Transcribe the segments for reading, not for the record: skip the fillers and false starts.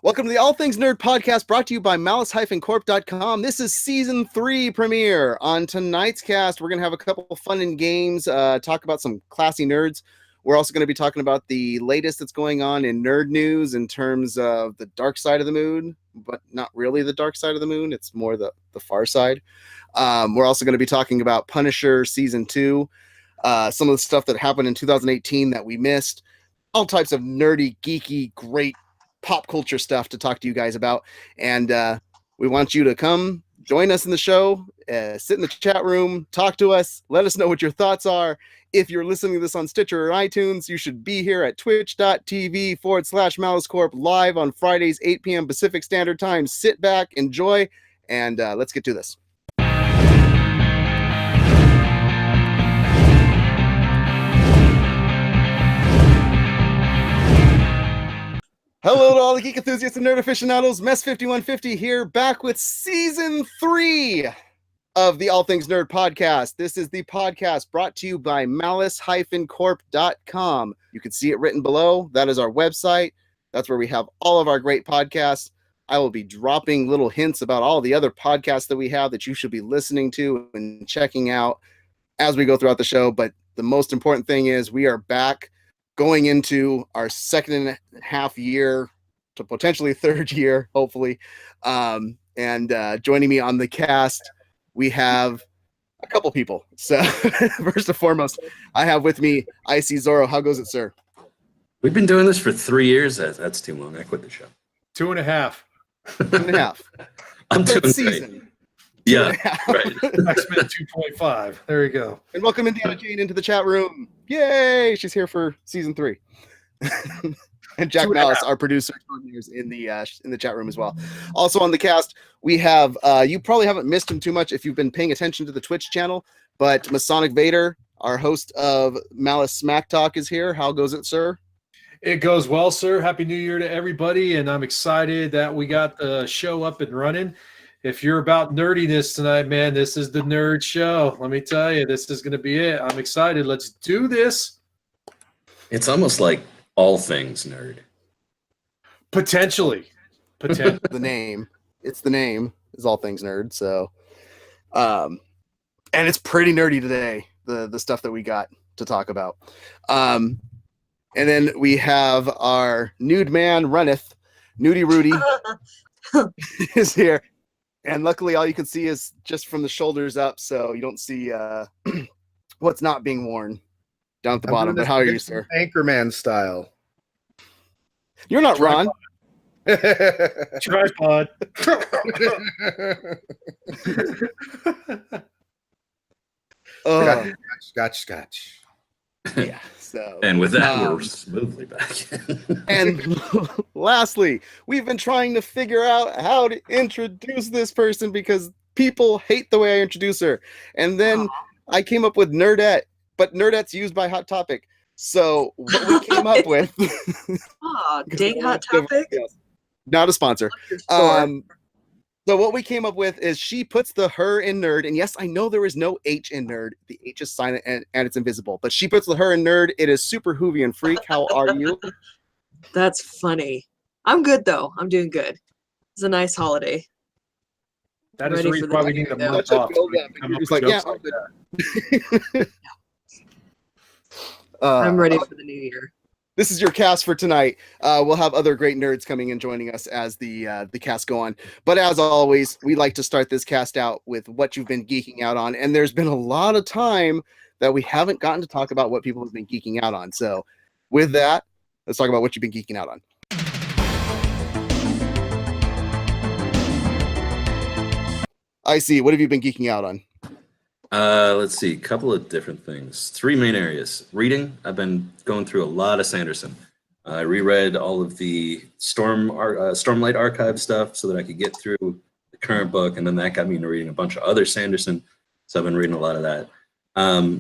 Welcome to the All Things Nerd podcast brought to you by Malice-Corp.com. This is season 3 premiere. On tonight's cast, we're going to have a couple of fun and games, talk about some classy nerds. We're also going to be talking about the latest that's going on in nerd news in terms of the dark side of the moon, but not really the dark side of the moon. It's more the far side. We're also going to be talking about Punisher season 2, some of the stuff that happened in 2018 that we missed, all types of nerdy, geeky, great pop culture stuff to talk to you guys about. And we want you to come join us in the show, sit in the chat room, talk to us, let us know what your thoughts are. If you're listening to this on Stitcher or iTunes, you should be here at twitch.tv/MaliceCorp live on Fridays, 8 p.m. Pacific Standard Time. Sit back, enjoy, and let's get to this. Hello to all the geek enthusiasts and nerd aficionados. Mess 5150 here, back with season 3 of the All Things Nerd podcast. This is the podcast brought to you by Malice-Corp.com. You can see it written below. That is our website. That's where we have all of our great podcasts. I will be dropping little hints about all the other podcasts that we have that you should be listening to and checking out as we go throughout the show. But the most important thing is we are back, going into our second and a half year to potentially third year, hopefully. And joining me on the cast, we have a couple people. So first and foremost, I have with me Icy Zorro. How goes it, sir? We've been doing this for 3 years. That's too long. I quit the show. 2.5. 2.5. I'm doing season. Great. Yeah, right. X-Men 2.5. There you go. And welcome Indiana Jane into the chat room. Yay! She's here for season 3. And Jack Malice, our producer, is in the chat room as well. Also on the cast, we have you probably haven't missed him too much if you've been paying attention to the Twitch channel, but Masonic Vader, our host of Malice Smack Talk, is here. How goes it, sir? It goes well, sir. Happy New Year to everybody, and I'm excited that we got the show up and running. If you're about nerdiness tonight, man, this is the nerd show. Let me tell you, this is going to be it. I'm excited. Let's do this. It's almost like all things nerd. Potentially. The name. It's the name is all things nerd. So, and it's pretty nerdy today, the stuff that we got to talk about. And then we have our nude man runneth, Nudie Rudy is here. And luckily, all you can see is just from the shoulders up, so you don't see what's not being worn down at the bottom. But how are you, sir? Anchorman style. You're not Ron. Tripod. Scotch. Yeah. So. And with that, we're smoothly back. And lastly, we've been trying to figure out how to introduce this person because people hate the way I introduce her. And then I came up with Nerdette, but Nerdette's used by Hot Topic. So what we came up with... dang Hot Topic? Yes, not a sponsor. So what we came up with is she puts the her in nerd, and yes, I know there is no H in nerd. The H is silent and it's invisible, but she puts the her in nerd. It is super Hoovian freak. How are you? That's funny. I'm good though. I'm doing good. It's a nice holiday. That is the reason why we need a month off. I'm ready for the new year. This is your cast for tonight. We'll have other great nerds coming and joining us as the cast go on. But as always, we like to start this cast out with what you've been geeking out on. And there's been a lot of time that we haven't gotten to talk about what people have been geeking out on. So with that, let's talk about what you've been geeking out on. I see. What have you been geeking out on? Let's see, a couple of different things. 3 main areas. Reading, I've been going through a lot of Sanderson. I reread all of the Stormlight Archive stuff so that I could get through the current book, and then that got me into reading a bunch of other Sanderson, so I've been reading a lot of that. I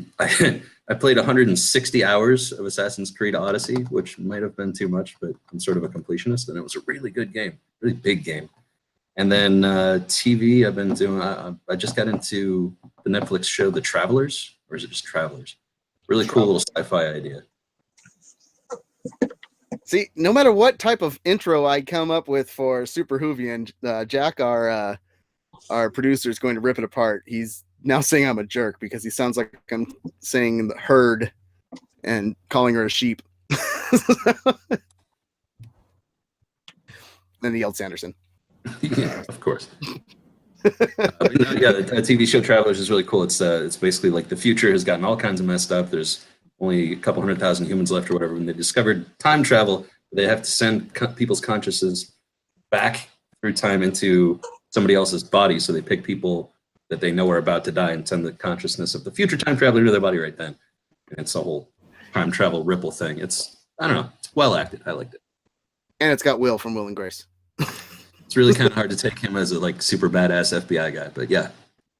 played 160 hours of Assassin's Creed Odyssey, which might have been too much, but I'm sort of a completionist, and it was a really good game, really big game. And then TV, I've been doing, I just got into the Netflix show The Travelers, or is it just Travelers? Really cool little sci-fi idea. See, no matter what type of intro I come up with for Super Hoovian, Jack, our producer, is going to rip it apart. He's now saying I'm a jerk because he sounds like I'm saying the herd and calling her a sheep. Then he yelled Sanderson. Yeah, of course. The TV show Travelers is really cool. It's basically like the future has gotten all kinds of messed up. There's only a couple 100,000 humans left or whatever. When they discovered time travel, they have to send people's consciousness back through time into somebody else's body. So they pick people that they know are about to die and send the consciousness of the future time traveler into their body right then. And it's a whole time travel ripple thing. I don't know. It's well acted. I liked it. And it's got Will from Will and Grace. It's really kind of hard to take him as a like super badass FBI guy, but yeah.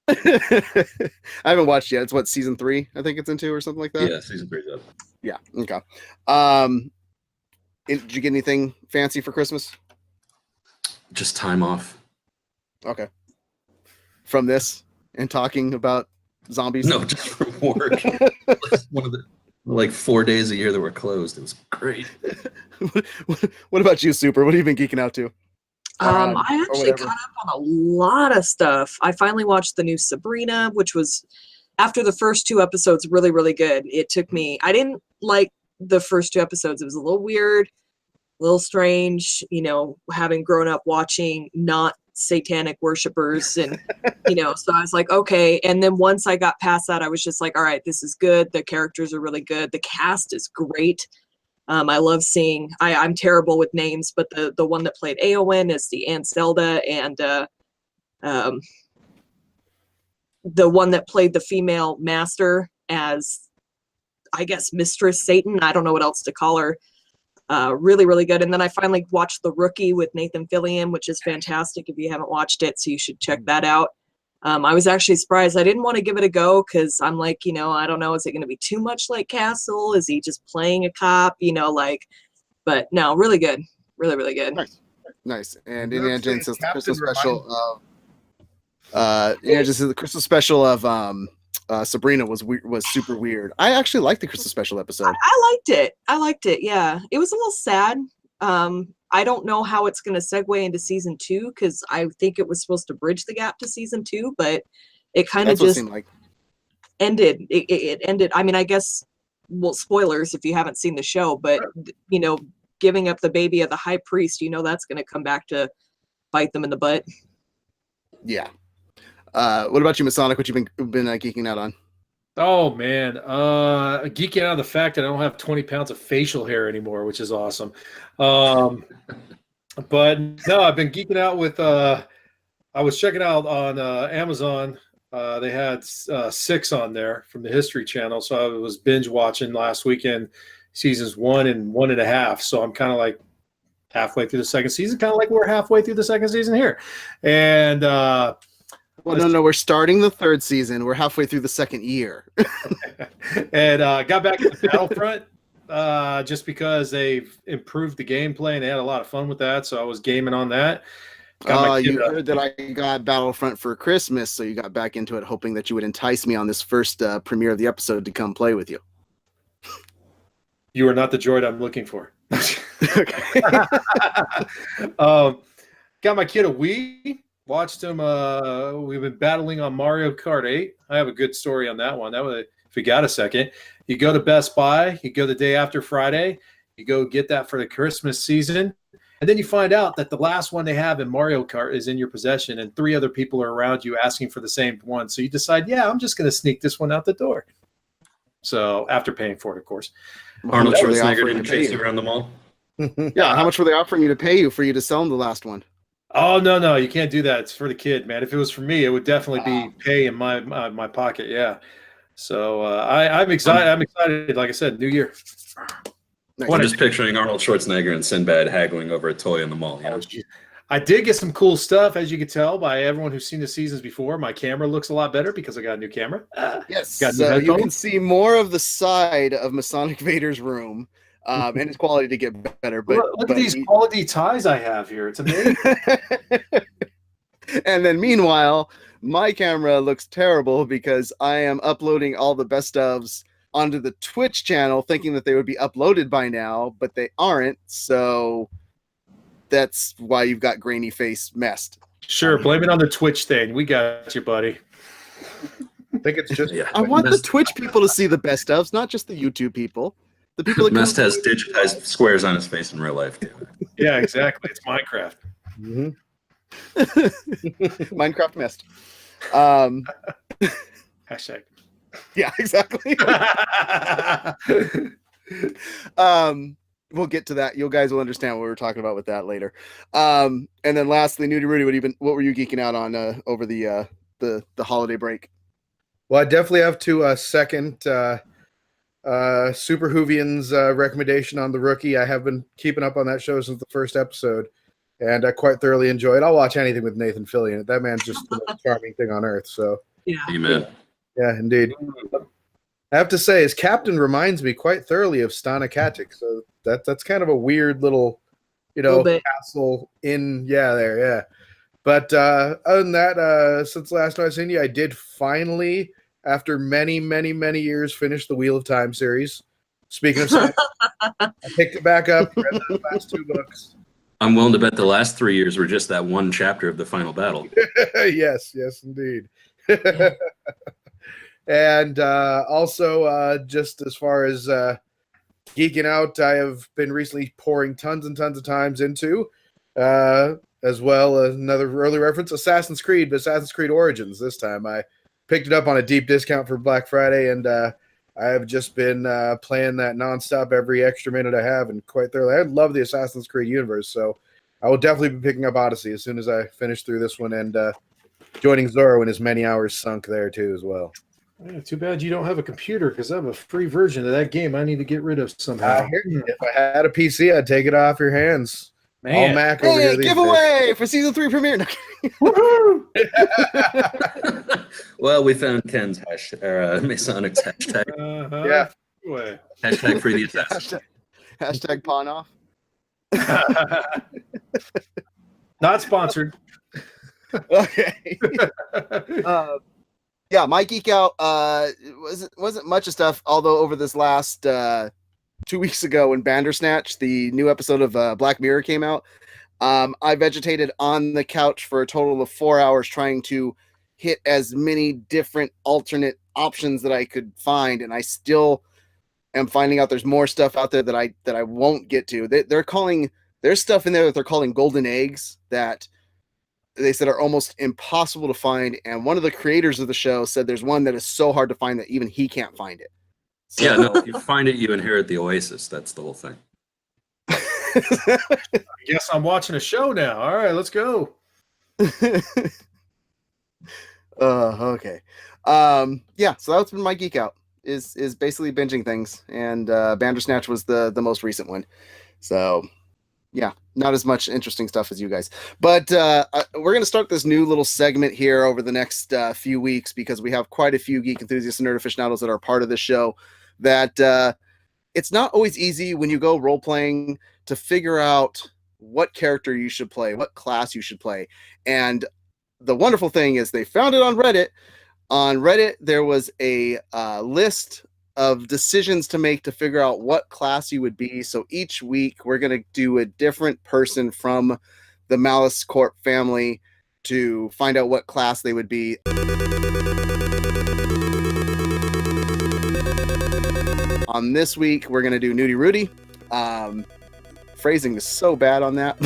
I haven't watched yet. It's what, season 3? I think it's into or something like that. Yeah, season 3 is up. Yeah. Okay. Did you get anything fancy for Christmas? Just time off. Okay. From this and talking about zombies? No, just from work. One of the like 4 days a year that were closed. It was great. What about you, Super? What have you been geeking out to? I actually caught up on a lot of stuff. I finally watched the new Sabrina, which was, after the first 2 episodes, really, really good. It took me, I didn't like the first 2 episodes. It was a little weird, a little strange, having grown up watching not satanic worshipers and, so I was like, okay. And then once I got past that, I was just like, all right, this is good. The characters are really good. The cast is great. I love seeing, I'm terrible with names, but the one that played Aowen is the Aunt Zelda, and the one that played the female master as, I guess, Mistress Satan. I don't know what else to call her. Really, really good. And then I finally watched The Rookie with Nathan Fillion, which is fantastic if you haven't watched it, so you should check that out. I was actually surprised. I didn't want to give it a go because I'm like, I don't know, is it going to be too much like Castle? Is he just playing a cop? But no, really good. Really, really good. Nice. And Indiana Jones says the Christmas special of the Christmas special of Sabrina was super weird. I actually liked the Christmas special episode. I liked it. Yeah. It was a little sad. I don't know how it's going to segue into season 2 because I think it was supposed to bridge the gap to season 2, but it kind of just ended. It ended. I mean, I guess, well, spoilers if you haven't seen the show, but giving up the baby of the high priest, that's going to come back to bite them in the butt. Yeah. What about you, Masonic? What you've been geeking out on? Oh man, geeking out of the fact that I don't have 20 pounds of facial hair anymore, which is awesome. But no, I've been geeking out with. I was checking out on Amazon. They had 6 on there from the History Channel, so I was binge watching last weekend, seasons 1 and 1.5. So I'm kind of like halfway through the second season, kind of like we're halfway through the second season here, and. Well, no, we're starting the 3rd season. We're halfway through the 2nd year. And got back into Battlefront just because they've improved the gameplay and they had a lot of fun with that. So I was gaming on that. You heard that I got Battlefront for Christmas, so you got back into it hoping that you would entice me on this first premiere of the episode to come play with you. You are not the droid I'm looking for. Okay. Got my kid a Wii. Watched him. We've been battling on Mario Kart 8. I have a good story on that one. That was, if you got a second, you go to Best Buy. You go the day after Friday. You go get that for the Christmas season, and then you find out that the last one they have in Mario Kart is in your possession, and 3 other people are around you asking for the same one. So you decide, yeah, I'm just going to sneak this one out the door. So after paying for it, of course. Arnold Schwarzenegger didn't chase you around the mall. Yeah, how much were they offering you to pay you for you to sell them the last one? Oh no, you can't do that. It's for the kid, man. If it was for me, it would definitely be pay in my pocket. Yeah. So I'm excited. I'm excited. Like I said, New Year. I'm just picturing Arnold Schwarzenegger and Sinbad haggling over a toy in the mall. I did get some cool stuff, as you could tell by everyone who's seen the seasons before. My camera looks a lot better because I got a new camera. Yes, you can see more of the side of Masonic Vader's room. And its quality to get better. But look at these quality ties I have here. It's amazing. And then meanwhile, my camera looks terrible because I am uploading all the best ofs onto the Twitch channel thinking that they would be uploaded by now, but they aren't. So that's why you've got grainy face messed. Sure, blame it on the Twitch thing. We got you, buddy. I think it's just Yeah. I want the Twitch people to see the best ofs, not just the YouTube people. The people that Mest has digitized squares on his face in real life too. Yeah, exactly. It's Minecraft. Mhm. Minecraft messed. Hashtag. Yeah, exactly. We'll get to that. You guys will understand what we were talking about with that later. And then lastly, Nudie Rudy, what were you geeking out on over the holiday break? Well, I definitely have to second Super Whovian's recommendation on The Rookie. I have been keeping up on that show since the first episode, and I quite thoroughly enjoy it. I'll watch anything with Nathan Fillion. That man's just the most charming thing on earth. So, Yeah. Amen. yeah, indeed. I have to say, his captain reminds me quite thoroughly of Stana Katic. So that's kind of a weird little, Little bit. castle in there, yeah. But other than that, since last time I seen you, I did finally, after many, many, many years, finish the Wheel of Time series. Speaking of Sam, I picked it back up, read the last 2 books. I'm willing to bet the last 3 years were just that one chapter of the final battle. Yes, indeed. And also, just as far as geeking out, I have been recently pouring tons and tons of times into, as well as another early reference, Assassin's Creed, but Assassin's Creed Origins this time. I picked it up on a deep discount for Black Friday, and I have just been playing that nonstop every extra minute I have, and quite thoroughly. I love the Assassin's Creed universe, so I will definitely be picking up Odyssey as soon as I finish through this one, and joining Zoro in his many hours sunk there too as well. Yeah, too bad you don't have a computer, because I have a free version of that game I need to get rid of somehow. If I had a PC, I'd take it off your hands. All Man. Mac over here Hey, these giveaway for season 3 premiere. No, Woohoo! Well, we found Ken's Masonic's hashtag. Uh-huh. Yeah. Anyway. Hashtag free the assassin. hashtag pawn off. Not sponsored. Okay. Yeah, my geek out wasn't much of stuff. Although over this last 2 weeks ago, when Bandersnatch, the new episode of Black Mirror, came out, I vegetated on the couch for a total of 4 hours trying to hit as many different alternate options that I could find, and I still am finding out there's more stuff out there that I won't get to. There's stuff in there that they're calling golden eggs that they said are almost impossible to find, and one of the creators of the show said there's one that is so hard to find that even he can't find it. So, Yeah, no, if you find it, you inherit the oasis. That's the whole thing. I guess I'm watching a show now. All right, let's go. Okay. Yeah, so that's been my geek out is basically binging things, and Bandersnatch was the most recent one. So yeah, not as much interesting stuff as you guys. But we're going to start this new little segment here over the next few weeks, because we have quite a few geek enthusiasts and nerd aficionados that are part of this show, that it's not always easy when you go role-playing to figure out what character you should play, what class you should play. And the wonderful thing is they found it on Reddit. On Reddit, there was a list of decisions to make to figure out what class you would be. So each week we're going to do a different person from the Malice Corp family to find out what class they would be. On this week, we're going to do Nudie Rudy. Phrasing is so bad on that.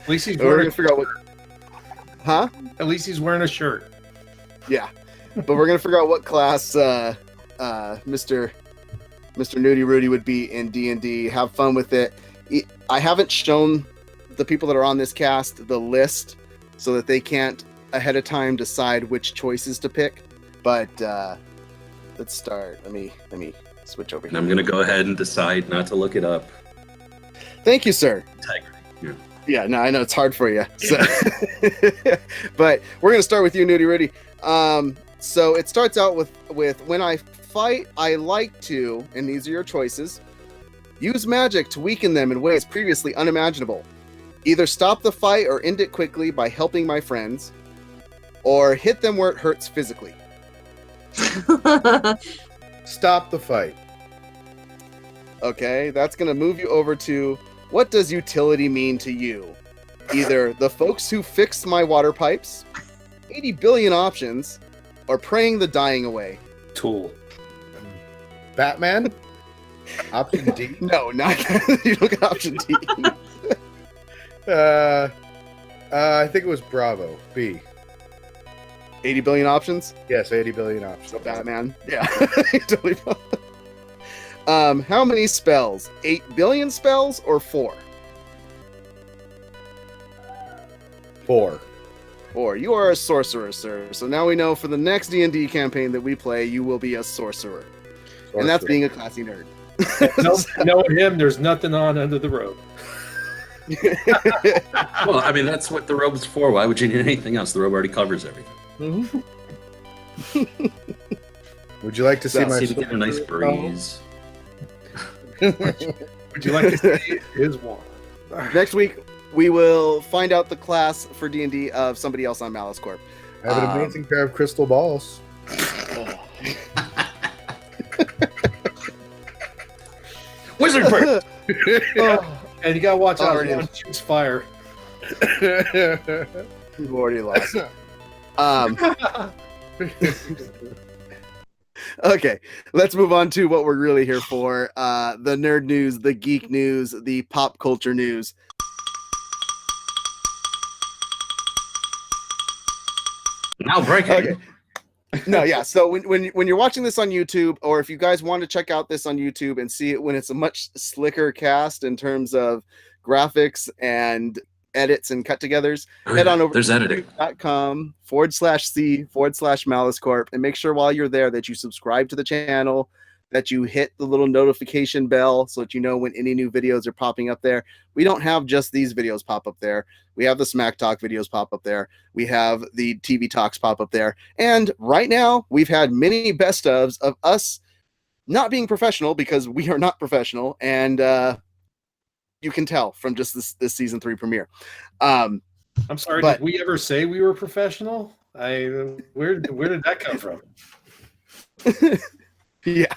At least he's We're wearing. going to figure out what... Huh? At least he's wearing a shirt. Yeah. But we're going to figure out what class Mr. Nudie Rudy would be in D&D. Have fun with it. I haven't shown the people that are on this cast the list so that they can't ahead of time decide which choices to pick. But let's start. Let me switch over And here. I'm going to go ahead and decide not to look it up. Thank you, sir. Integrity. Yeah. Yeah, no, I know it's hard for you. So. But we're gonna start with you, Nudie Rudy. So it starts out with when I fight, I like to, and these are your choices, use magic to weaken them in ways previously unimaginable. Either stop the fight or end it quickly by helping my friends, or hit them where it hurts physically. Stop the fight. Okay, that's going to move you over to what does utility mean to you? Either the folks who fixed my water pipes, 80 billion options, or praying the dying away. Tool. Batman? Option D? No, not you don't get option D. I think it was Bravo. B. 80 billion options? Yes, 80 billion options. So Batman. Yeah. Totally. How many spells? 8 billion spells or 4? 4. 4. You are a sorcerer, sir. So now we know for the next D&D campaign that we play, you will be a sorcerer. And that's being a classy nerd. Knowing him, there's nothing on under the robe. Well, I mean, that's what the robe's for. Why would you need anything else? The robe already covers everything. Mm-hmm. Would you like to see my See to get a nice breeze. Would you like to see his wand? Next week, we will find out the class for D&D of somebody else on Malice Corp. I have an amazing pair of crystal balls. Wizard bird! And you gotta watch out. Already. One shoots fire. We've already lost. Okay, let's move on to what we're really here for. The nerd news, the geek news, the pop culture news. Now breaking. Okay. No, yeah. So when you're watching this on YouTube, or if you guys want to check out this on YouTube and see it when it's a much slicker cast in terms of graphics and edits and cut-togethers, head on over There's editing. youtube.com/c/MaliceCorp and make sure while you're there that you subscribe to the channel, that you hit the little notification bell so that you know when any new videos are popping up there. We don't have just these videos pop up there. We have the Smack Talk videos pop up there. We have the TV Talks pop up there. And right now, we've had many best ofs of us not being professional because we are not professional. And you can tell from just this season 3 premiere. I'm sorry, did we ever say we were professional? Where did that come from? Yeah.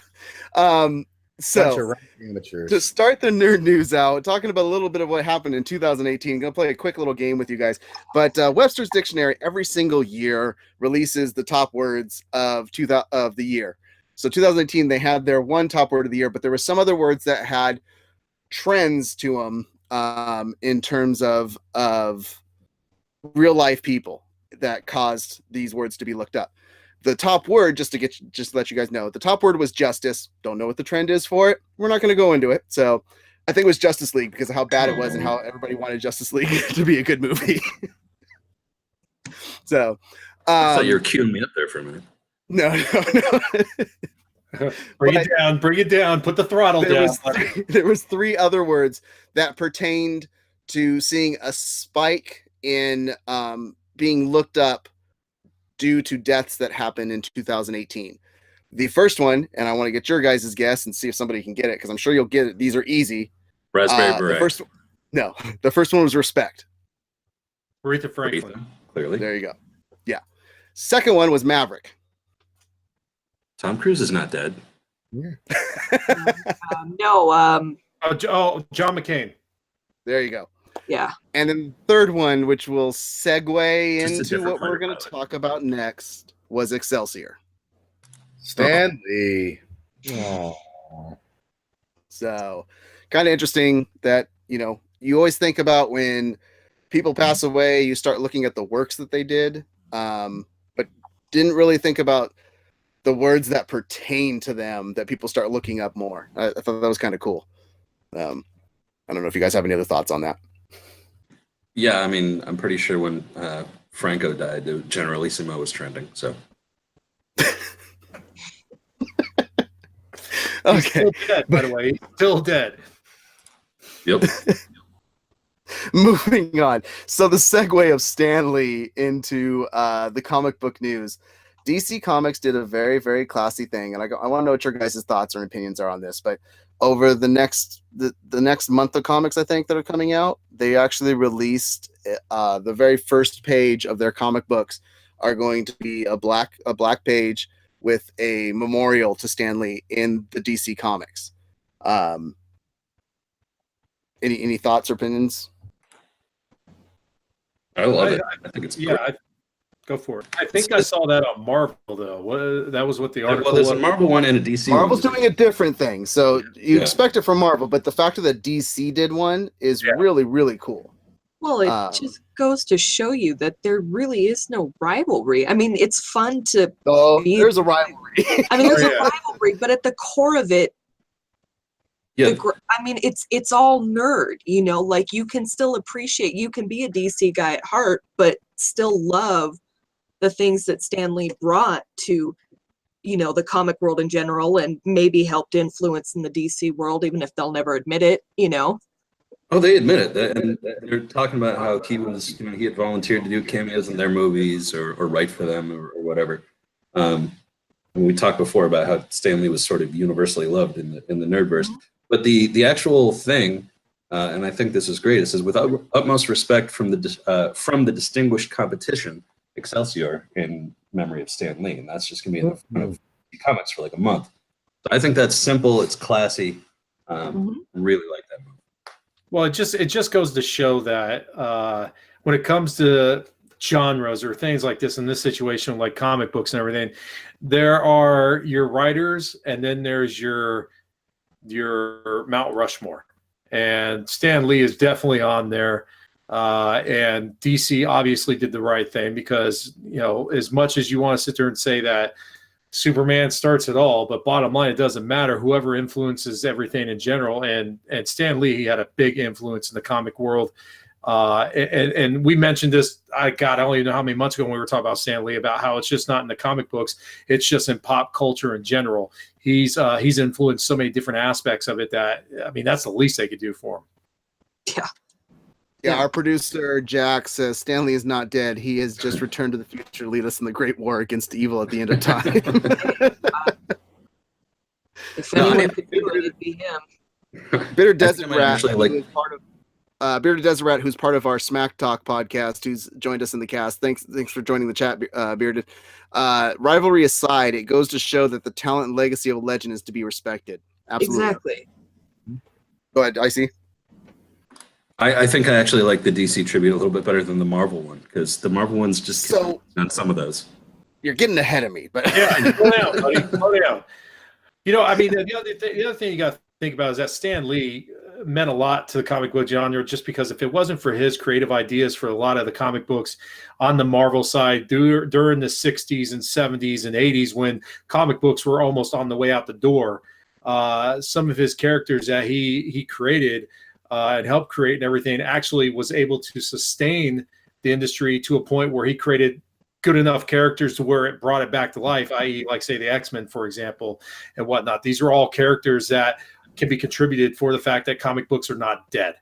So amateurs. to start the nerd news out, talking about a little bit of what happened in 2018, gonna play a quick little game with you guys. But Webster's Dictionary every single year releases the top words of the year. So 2018, they had their one top word of the year, but there were some other words that had trends to them in terms of real life people that caused these words to be looked up. The top word, just to let you guys know, the top word was justice. Don't know what the trend is for it. We're not going to go into it. So I think it was Justice League because of how bad it was and how everybody wanted Justice League to be a good movie. So I thought you were queuing me up there for a minute. No. Bring it down. Put the throttle down. There was 3 other words that pertained to seeing a spike in being looked up due to deaths that happened in 2018. The first one, and I want to get your guys' guess and see if somebody can get it, because I'm sure you'll get it. These are easy. Raspberry beret. The first one was respect. Aretha Franklin. Clearly. There you go. Yeah. Second one was Maverick. Tom Cruise is not dead. No. John McCain. There you go. Yeah. And then the third one, which will segue Just a into different what we're going to pilot. talk about next, was Excelsior. Stan Lee. So kind of interesting that, you always think about when people pass away, you start looking at the works that they did, but didn't really think about the words that pertain to them that people start looking up more. I thought that was kind of cool. I don't know if you guys have any other thoughts on that. Yeah, I mean, I'm pretty sure when Franco died, Generalissimo was trending. So He's still dead, by the way. He's still dead. yep. Moving on. So the segue of Stan Lee into the comic book news. DC Comics did a very, very classy thing, and I want to know what your guys' thoughts or opinions are on this. But over the next month of comics, I think, that are coming out, they actually released the very first page of their comic books are going to be a black page with a memorial to Stan Lee in the DC Comics. Any thoughts or opinions? I love it. I think it's great. Go for it. I think I saw that on Marvel, though. That was what the article Well, there's was. a Marvel one and a DC one. Marvel's doing a different thing, so you expect it from Marvel, but the fact that DC did one is really, really cool. Well, it just goes to show you that there really is no rivalry. I mean, it's fun to. There's a rivalry. I mean, there's a rivalry, but at the core of it, I mean, it's all nerd. Like you can still appreciate. You can be a DC guy at heart, but still love the things that Stan Lee brought to, the comic world in general, and maybe helped influence in the DC world, even if they'll never admit it. Oh, they admit it, and they're talking about how he was, he had volunteered to do cameos in their movies or write for them or whatever. And we talked before about how Stan Lee was sort of universally loved in the nerdverse. But the actual thing, and I think this is great. It says, with utmost respect from the distinguished competition, Excelsior, in memory of Stan Lee, and that's just gonna be in the front of the comics for like a month. So I think that's simple. It's classy. Really like that movie. Well, it just goes to show that when it comes to genres or things like this in this situation, like comic books and everything, there are your writers, and then there's your Mount Rushmore, and Stan Lee is definitely on there. And DC obviously did the right thing because, as much as you want to sit there and say that Superman starts it all, but bottom line, it doesn't matter. Whoever influences everything in general, and Stan Lee, he had a big influence in the comic world. And we mentioned this, I don't even know how many months ago when we were talking about Stan Lee, about how it's just not in the comic books, it's just in pop culture in general. He's influenced so many different aspects of it that, I mean, that's the least they could do for him. Yeah, our producer Jack says Stan Lee is not dead. He has just returned to the future to lead us in the great war against evil at the end of time. If anyone could do it, it'd be him. Bitter Desert Rat, Bearded Desert Rat, who's part of our Smack Talk podcast, who's joined us in the cast. Thanks for joining the chat, Bearded. Rivalry aside, it goes to show that the talent and legacy of a legend is to be respected. Absolutely. Exactly. Go ahead, Icy. I think I actually like the DC tribute a little bit better than the Marvel one, because the Marvel one's just on some of those. You're getting ahead of me, but slow down, buddy. Slow down. I mean, the other thing you got to think about is that Stan Lee meant a lot to the comic book genre, just because if it wasn't for his creative ideas for a lot of the comic books on the Marvel side during the 60s and 70s and 80s, when comic books were almost on the way out the door, some of his characters that he created and helped create and everything actually was able to sustain the industry to a point where he created good enough characters to where it brought it back to life, i.e. like say the X-Men, for example, and whatnot. These are all characters that can be contributed for the fact that comic books are not dead.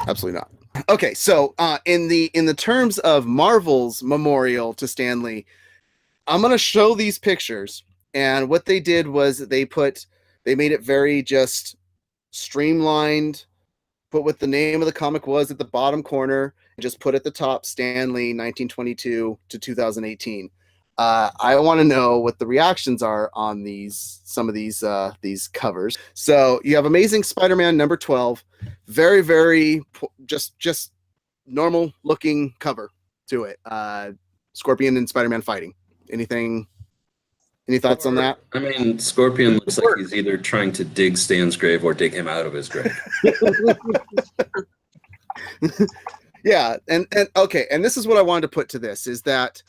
Absolutely not. Okay, so in the terms of Marvel's memorial to Stan Lee, I'm going to show these pictures, and what they did was they made it very just streamlined, put what the name of the comic was at the bottom corner, and just put at the top Stan Lee 1922 to 2018. I want to know what the reactions are on some of these covers. So you have Amazing Spider-Man number 12, very, very just normal looking cover to it. Scorpion and Spider-Man fighting. Any thoughts on that? I mean, Scorpion looks like he's either trying to dig Stan's grave or dig him out of his grave. Yeah, and okay, and this is what I wanted to put to this, is that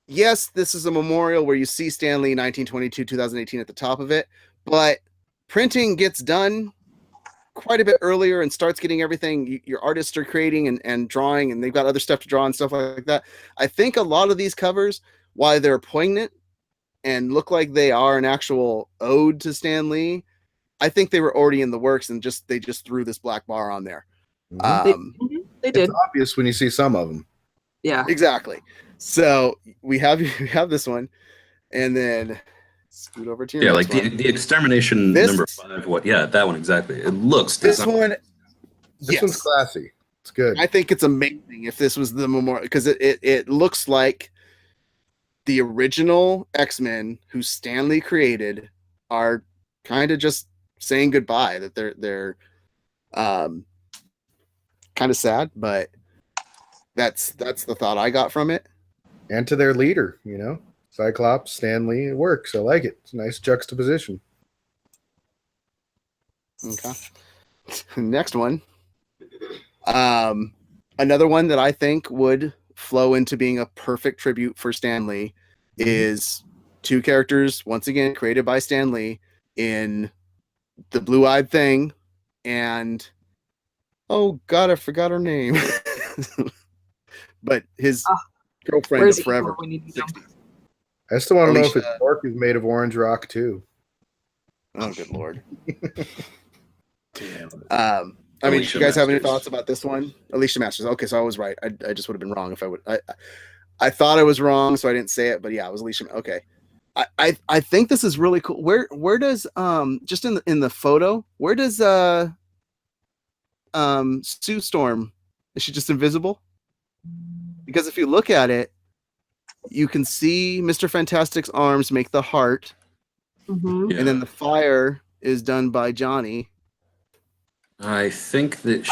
yes, this is a memorial where you see Stan Lee 1922, 2018 at the top of it, but printing gets done quite a bit earlier and starts getting everything. Your artists are creating and drawing, and they've got other stuff to draw and stuff like that. I think a lot of these covers, while they're poignant and look like they are an actual ode to Stan Lee, I think they were already in the works and they just threw this black bar on there. They did. It's obvious when you see some of them. Yeah, exactly. So we have this one, and then scoot over to your next one. The Extermination number 5. What? Yeah, that one exactly. It looks. This one. This one's classy. It's good. I think it's amazing if this was the memorial, because it looks like the original X-Men who Stan Lee created are kind of just saying goodbye, that they're kind of sad, but that's the thought I got from it. And to their leader, you know, Cyclops, Stan Lee, it works. I like it. It's a nice juxtaposition. Okay. Next one. Another one that I think would flow into being a perfect tribute for Stan Lee is two characters, once again, created by Stan Lee in The Blue-Eyed Thing and, oh God, I forgot her name. But his girlfriend of forever. I still want to know if his fork is made of orange rock too. Oh, good Lord. Damn. I mean, do you guys have any thoughts about this one? Alicia Masters. Okay, so I was right. I just would have been wrong if I would. I thought I was wrong, so I didn't say it. But yeah, it was Alicia. Okay. I think this is really cool. Where does just in the photo, where does Sue Storm, is she just invisible? Because if you look at it, you can see Mr. Fantastic's arms make the heart, Mm-hmm. and then the fire is done by Johnny. I think that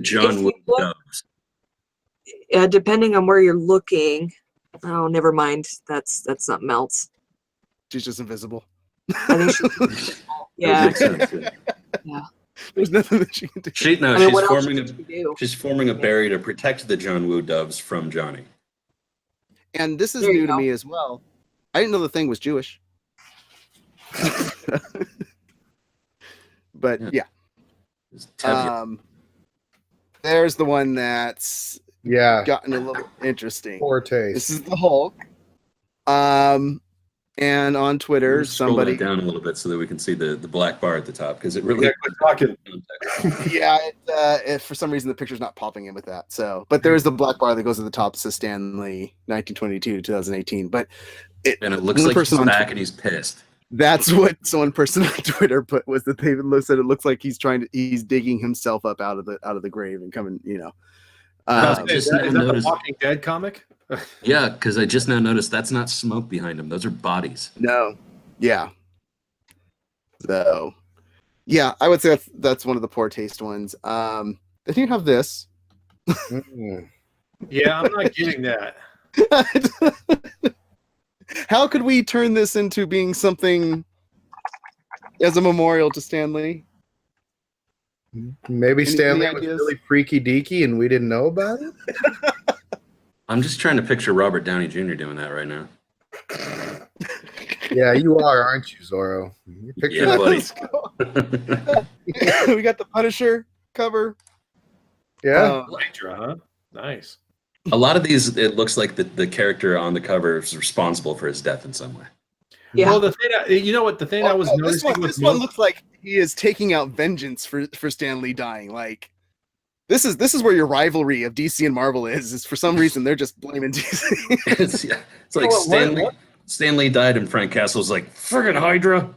John Wood does. Depending on where you're looking. Oh, never mind. That's something else. She's just invisible. I think she's invisible. Yeah. Yeah. There's nothing that she can do. She's forming a barrier to protect the John Woo doves from Johnny. And this is There you new to go. me as well. I didn't know the Thing was Jewish. But yeah. There's the one that's gotten a little interesting. Poor taste. This is the Hulk. And on Twitter, somebody somebody down a little bit so that we can see the black bar at the top, because it really talking. It, for some reason the picture's not popping in with that. So, but there is the black bar that goes at the top. It says Stan Lee, 1922 to 2018. But it looks like he's back and he's pissed. That's what one person on Twitter put, was that they said it looks like he's digging himself up out of the grave and coming, you know. Is that the Walking Dead comic? Yeah, because I just now noticed that's not smoke behind him; those are bodies. No, yeah. So, yeah, I would say that's one of the poor taste ones. Then you have this. Yeah, I'm not getting that. How could we turn this into being something as a memorial to Stan Lee? Maybe Stan Lee was really freaky deaky and we didn't know about it? I'm just trying to picture Robert Downey Jr. doing that right now. Yeah, you are, aren't you, Zorro? Yeah, buddy. We got the Punisher cover. Yeah. Hydra, huh? Nice. A lot of these, it looks like the character on the cover is responsible for his death in some way. Yeah. Well, the thing, you know what? The thing I was noticing this one looks like he is taking out vengeance for Stan Lee dying. Like, this is where your rivalry of DC and Marvel is for some reason they're just blaming DC. It's like Stan Lee died and Frank Castle's like, friggin' Hydra.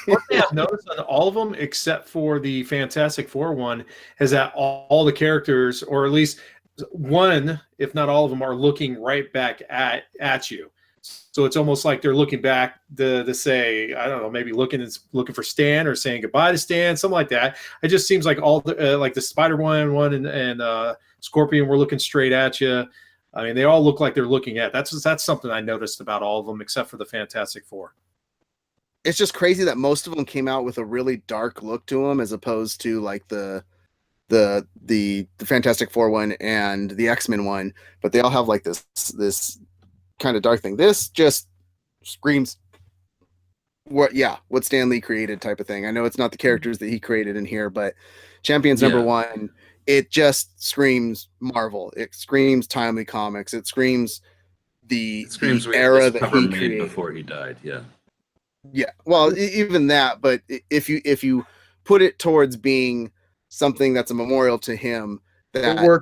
What they have noticed on all of them, except for the Fantastic Four one, is that all the characters, or at least one, if not all of them, are looking right back at you. So it's almost like they're looking back to say, I don't know, maybe looking for Stan or saying goodbye to Stan, something like that. It just seems like all the like the Spider-Man one and Scorpion were looking straight at you. I mean, they all look like they're looking at. That's something I noticed about all of them, except for the Fantastic Four. It's just crazy that most of them came out with a really dark look to them, as opposed to like the Fantastic Four one and the X-Men one, but they all have like this kind of dark thing. This just screams what Stan Lee created type of thing. I know it's not the characters that he created in here, but Champions number 1, it just screams Marvel. It screams timely comics. It screams the era that he created before he died. Yeah. Well, even that, but if you put it towards being something that's a memorial to him, that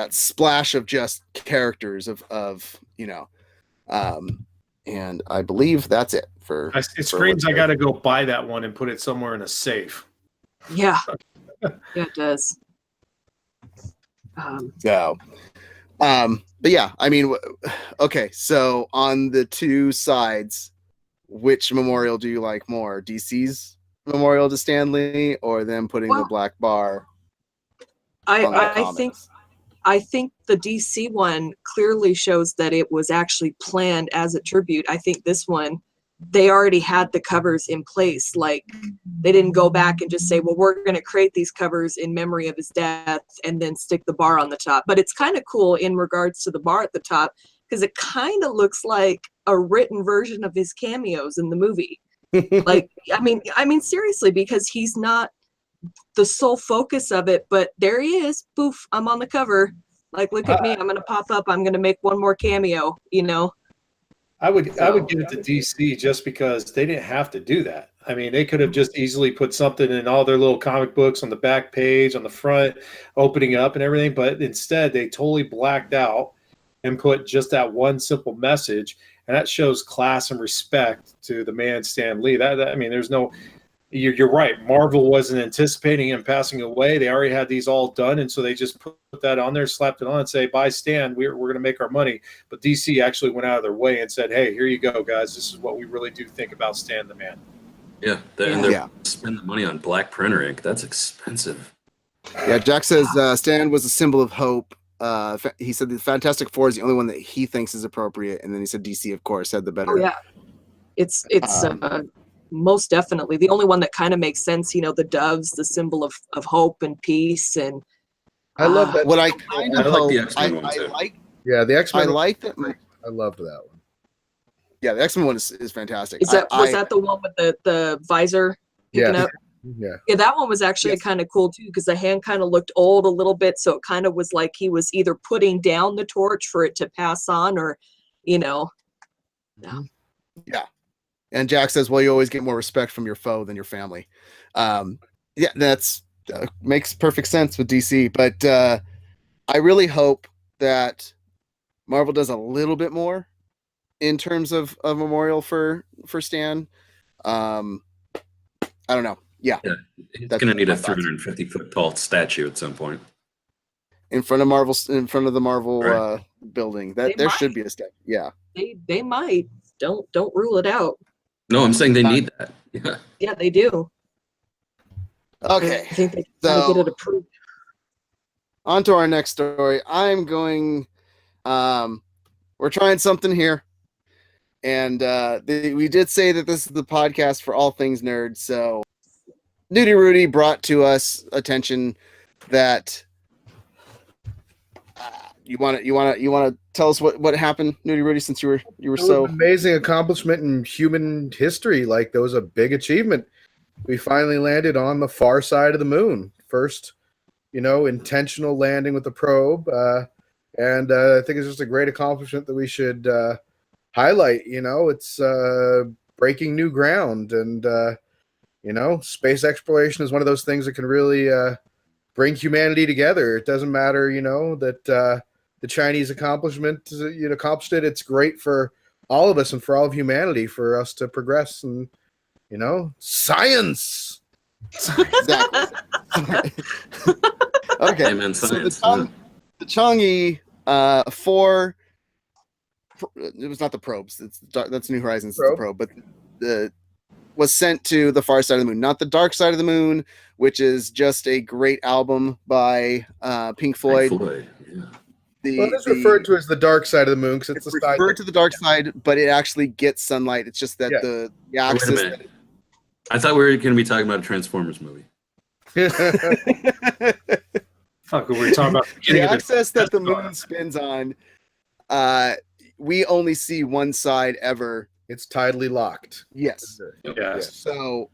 splash of just characters of you know, and I believe that's it for. It screams. I got to go buy that one and put it somewhere in a safe. Yeah, yeah, it does. So, But yeah, I mean, okay. So on the two sides, which memorial do you like more? DC's memorial to Stan Lee, or them putting the black bar? I think the DC one clearly shows that it was actually planned as a tribute. I think this one, they already had the covers in place. Like, they didn't go back and just say, well, we're going to create these covers in memory of his death and then stick the bar on the top. But it's kind of cool in regards to the bar at the top, because it kind of looks like a written version of his cameos in the movie. Like, I mean, seriously, because he's not the sole focus of it, but there he is. Poof, I'm on the cover. Like, look at me. I'm going to pop up. I'm going to make one more cameo, you know? I would give it to DC just because they didn't have to do that. I mean, they could have just easily put something in all their little comic books on the back page, on the front, opening up and everything. But instead, they totally blacked out and put just that one simple message. And that shows class and respect to the man, Stan Lee. I mean, there's no... You're right. Marvel wasn't anticipating him passing away. They already had these all done, and so they just put that on there, slapped it on, and say, "Bye, Stan. We're going to make our money." But DC actually went out of their way and said, "Hey, here you go, guys. This is what we really do think about Stan the Man." Yeah, and they're spending money on black printer ink. That's expensive. Yeah, Jack says Stan was a symbol of hope. He said the Fantastic Four is the only one that he thinks is appropriate, and then he said DC, of course, had the better. Oh yeah, it's most definitely the only one that kind of makes sense. You know, the doves, the symbol of hope and peace, and I love that. What I kind of like the X-Men one too. The X-Men. I like that. I loved that one. Yeah, the X-Men one is fantastic. Was that the one with the visor picking up? Yeah, that one was actually kind of cool too, because the hand kind of looked old a little bit, so it kind of was like he was either putting down the torch for it to pass on, or, you know. Yeah. And Jack says, well, you always get more respect from your foe than your family. Yeah, that's makes perfect sense with DC. But I really hope that Marvel does a little bit more in terms of memorial for Stan. I don't know. Yeah. He's going to need a 350-foot tall statue at some point. In front of the Marvel building. There should be a statue. Yeah. They might. Don't rule it out. No, I'm saying they need that. Yeah, they do. Okay. I think they gotta get it approved. On to our next story. I'm going. We're trying something here, and we did say that this is the podcast for all things nerds. So, Nudie Rudy brought to us attention that you want to tell us what happened, Nudie Rudy, since you were so amazing accomplishment in human history. Like, that was a big achievement. We finally landed on the far side of the moon. First, intentional landing with the probe, and I think it's just a great accomplishment that we should highlight. It's breaking new ground, and space exploration is one of those things that can really bring humanity together. It doesn't matter, that the Chinese accomplished it. It's great for all of us and for all of humanity, for us to progress and, science. Exactly. Okay. Amen, science. So the Chang'e 4, it was not the probes. That's New Horizons, the probe, but was sent to the far side of the moon, not the dark side of the moon, which is just a great album by Pink Floyd. It's referred to as the dark side of the moon because it's the side referred to the dark side, but it actually gets sunlight. It's just that the axis. Wait a minute. I thought we were going to be talking about a Transformers movie. Fuck, we were talking about the axis that the moon spins on. We only see one side ever. It's tidally locked. Yes. Yes. So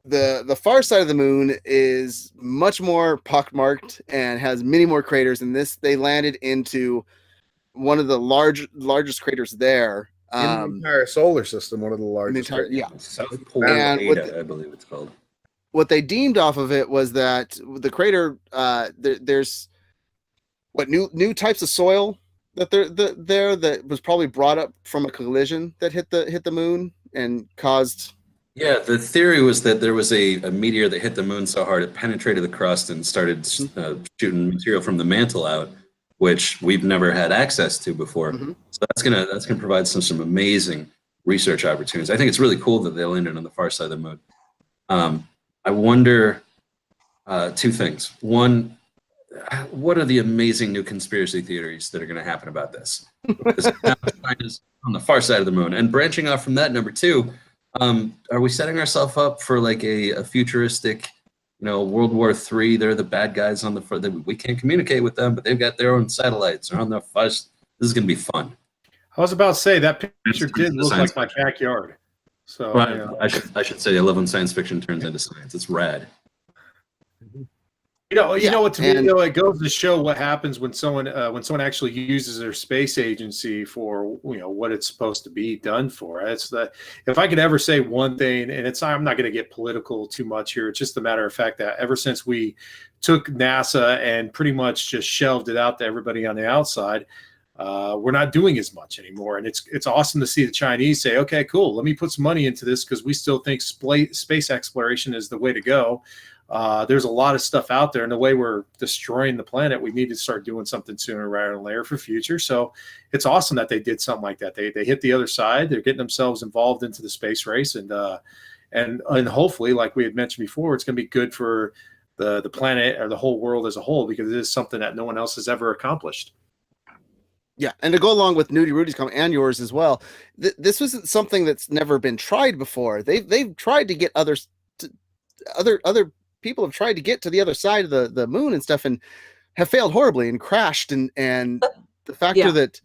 the far side of the moon is much more pockmarked and has many more craters. And they landed into one of the largest craters there. In the entire solar system, one of the largest. South Pole Ada, I believe it's called. What they deemed off of it was that the crater, there's new types of soil that was probably brought up from a collision that hit the moon and caused. Yeah, the theory was that there was a meteor that hit the moon so hard it penetrated the crust and started shooting material from the mantle out, which we've never had access to before. Mhm. So that's gonna provide some amazing research opportunities. I think it's really cool that they landed on the far side of the moon. I wonder two things. One, what are the amazing new conspiracy theories that are going to happen about this? Because now China's on the far side of the moon. And branching off from that, number two, are we setting ourselves up for like a futuristic, World War III? They're the bad guys on the front. We can't communicate with them, but they've got their own satellites. They're on the fuzz. This is going to be fun. I was about to say that picture did look like my backyard. So well, I should say, I love when science fiction turns into science. It's rad. You know what? To me, it goes to show what happens when someone actually uses their space agency for what it's supposed to be done for. It's that if I could ever say one thing, and I'm not going to get political too much here. It's just a matter of fact that ever since we took NASA and pretty much just shelved it out to everybody on the outside, we're not doing as much anymore. And it's awesome to see the Chinese say, okay, cool, let me put some money into this because we still think space exploration is the way to go. There's a lot of stuff out there, and the way we're destroying the planet, we need to start doing something sooner rather than later for future. So it's awesome that they did something like that. They hit the other side. They're getting themselves involved into the space race, and hopefully, like we had mentioned before, it's going to be good for the planet or the whole world as a whole, because it is something that no one else has ever accomplished. Yeah, and to go along with Nudie Rudy's comment and yours as well, this wasn't something that's never been tried before. They've tried to get other people have tried to get to the other side of the moon and stuff, and have failed horribly and crashed. And the factor that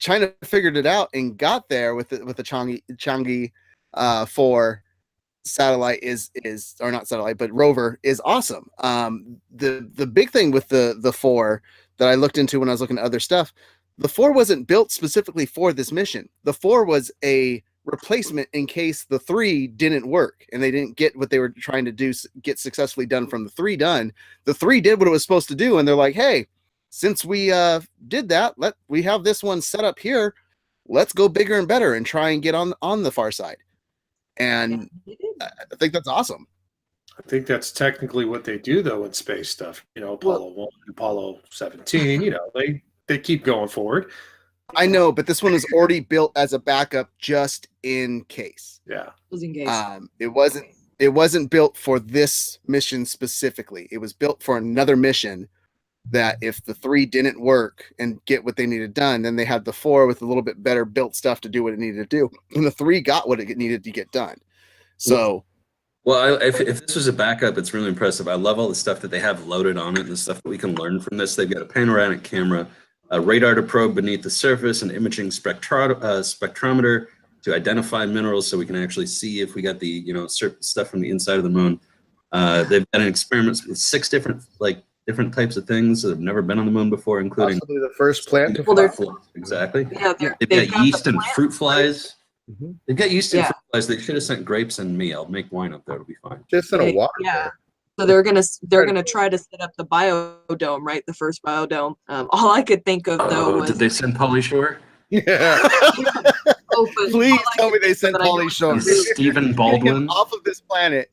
China figured it out and got there with the chang'e 4 satellite is or not satellite but rover is awesome. The big thing with the 4 that I looked into when I was looking at other stuff, the 4 wasn't built specifically for this mission. The 4 was a replacement in case the 3 didn't work and they didn't get what they were trying to get successfully done from the 3 done. The 3 did what it was supposed to do, and they're like, hey, since we did that, we have this one set up here, let's go bigger and better and try and get on the far side. And I think that's awesome. I think that's technically what they do though in space stuff. Apollo 1, Apollo 17, they keep going forward. I know, but this one is already built as a backup just in case. Yeah. Just in case. It wasn't built for this mission specifically. It was built for another mission that if the 3 didn't work and get what they needed done, then they had the 4 with a little bit better built stuff to do what it needed to do. And the 3 got what it needed to get done. So well, if this was a backup, it's really impressive. I love all the stuff that they have loaded on it and the stuff that we can learn from this. They've got a panoramic camera, a radar to probe beneath the surface, an imaging spectrometer to identify minerals so we can actually see if we got the stuff from the inside of the moon. They've done experiments with 6 different types of things that have never been on the moon before, including possibly the first plant to fly. Exactly. Yeah, they've got yeast and fruit flies. Mm-hmm. They've got yeast and fruit flies. They should have sent grapes and me. I'll make wine up there. It'll be fine. Just in a water. Yeah. So they're gonna try to set up the biodome, right? The first biodome. All I could think of though was, did they send Pauly Shore? Yeah. Please tell me they sent Pauly Shore. Stephen Baldwin off of this planet.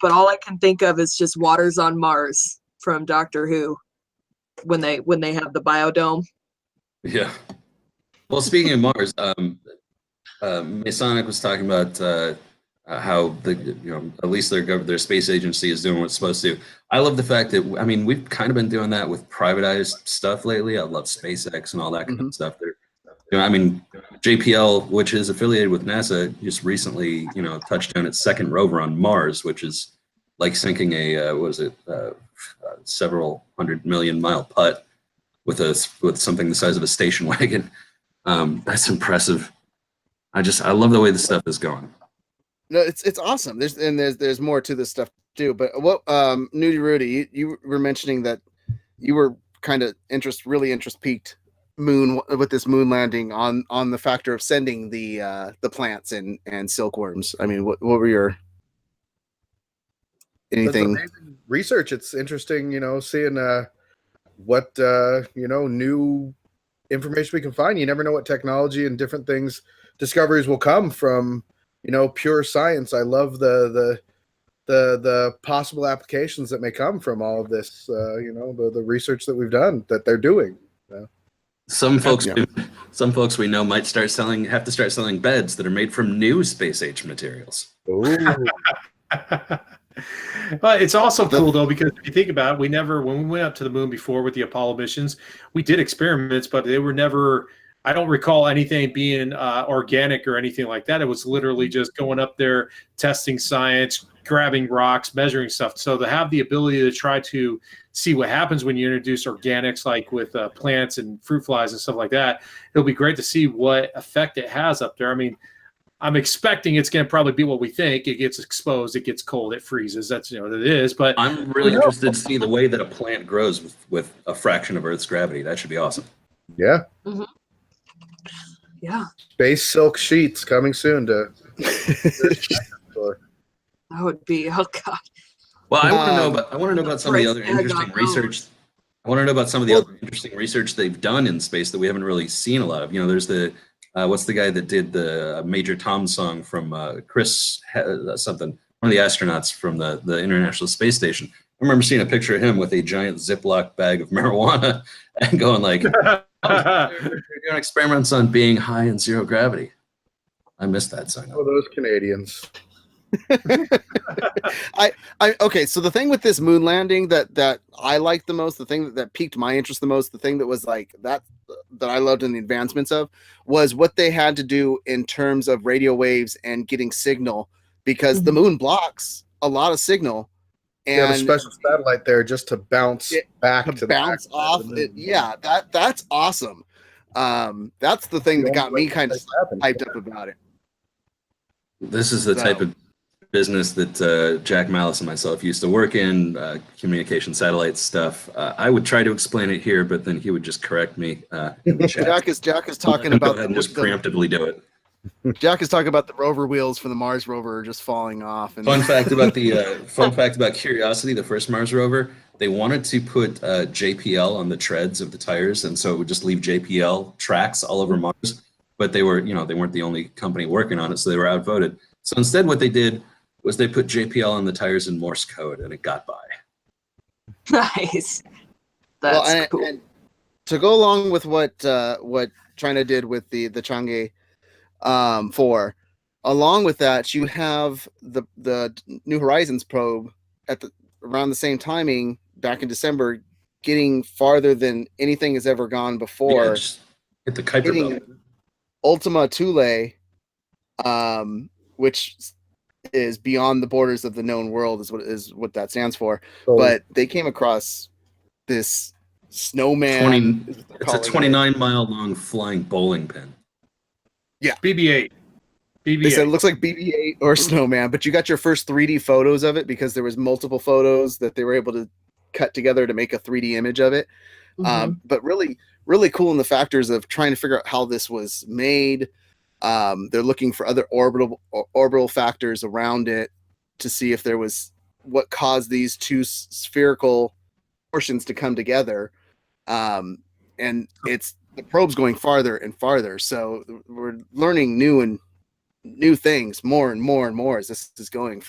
But all I can think of is just Waters on Mars from Doctor Who when they have the biodome. Yeah. Well, speaking of Mars, Masonic was talking about how at least their space agency is doing what it's supposed to. I love the fact that we've kind of been doing that with privatized stuff lately. I love SpaceX and all that kind of stuff. JPL, which is affiliated with NASA, just recently touched down its second rover on Mars, which is like sinking a several 100 million mile putt with something the size of a station wagon. That's impressive. I love the way this stuff is going. No, it's awesome. There's more to this stuff too. But what Nudie Rudy, you were mentioning that you were kind of really interest piqued with this moon landing on the factor of sending the plants and silkworms. I mean, what were your anything? Research. It's interesting, seeing what new information we can find. You never know what technology and different things discoveries will come from pure science. I love the the possible applications that may come from all of this, the research that we've done that they're doing. Some folks we know might have to start selling beds that are made from new space age materials. But it's also cool though, because if you think about it, when we went up to the moon before with the Apollo missions, we did experiments, but they were never, I don't recall anything being organic or anything like that. It was literally just going up there, testing science, grabbing rocks, measuring stuff. So to have the ability to try to see what happens when you introduce organics, like with plants and fruit flies and stuff like that, it'll be great to see what effect it has up there. I mean, I'm expecting it's going to probably be what we think. It gets exposed, it gets cold, it freezes. That's what it is. But I'm really interested to see the way that a plant grows with a fraction of Earth's gravity. That should be awesome. Yeah. Mm-hmm. Yeah. Space silk sheets coming soon to. That would be, oh god. Well, I want to know about some of the other interesting research. I want to know about some of the other interesting research they've done in space that we haven't really seen a lot of. There's the what's the guy that did the Major Tom song from Chris something, one of the astronauts from the International Space Station. I remember seeing a picture of him with a giant Ziploc bag of marijuana and going like, "You're doing experiments on being high in zero gravity." I missed that sign. Oh, those Canadians. Okay, so the thing with this moon landing that I liked the most, the thing that piqued my interest the most, the thing that was like that I loved in the advancements of, was what they had to do in terms of radio waves and getting signal, because the moon blocks a lot of signal. And a special satellite there just to bounce back to bounce off it. Yeah, that's awesome. That's the thing that got me kind of hyped up about it. This is the type of business that Jack Malice and myself used to work in, communication satellite stuff. I would try to explain it here, but then he would just correct me. Jack is talking about go ahead and just preemptively do it. Jack is talking about the rover wheels for the Mars rover just falling off. And fun fact about Curiosity, the first Mars rover, they wanted to put JPL on the treads of the tires, and so it would just leave JPL tracks all over Mars. But they weren't the only company working on it, so they were outvoted. So instead, what they did was they put JPL on the tires in Morse code, and it got by. Nice. That's cool. And to go along with what China did with the chang'e 4, along with that, you have the New Horizons probe around the same timing back in December, getting farther than anything has ever gone before. Yeah, just hit the Kuiper Belt. Ultima Thule, which is beyond the borders of the known world, is what that stands for. But they came across this snowman. It's a 29-mile long flying bowling pin. Yeah, BB-8. They said it looks like BB-8 or snowman, but you got your first 3D photos of it because there was multiple photos that they were able to cut together to make a 3D image of it. But really, really cool in the factors of trying to figure out how this was made. They're looking for other orbital factors around it to see if there was what caused these two spherical portions to come together. And it's the probe's going farther and farther, so we're learning new things more and more and more as this is going.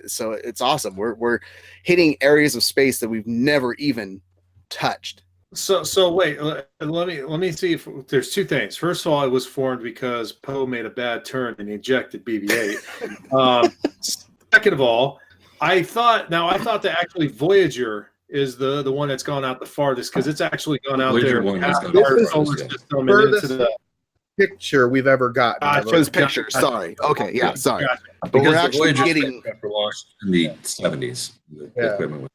So it's awesome. We're hitting areas of space that we've never even touched. So wait, let me see if there's two things. First of all, it was formed because Poe made a bad turn and ejected BB-8. Second of all, I thought that actually Voyager is the one that's gone out the farthest, because it's actually gone out Voyager there. one has gone Our out solar farthest, system and into the picture we've ever gotten. Those pictures. Sorry. Okay. Yeah. Sorry. Gotcha. But Because we're actually getting. launched in the 70s. The equipment was.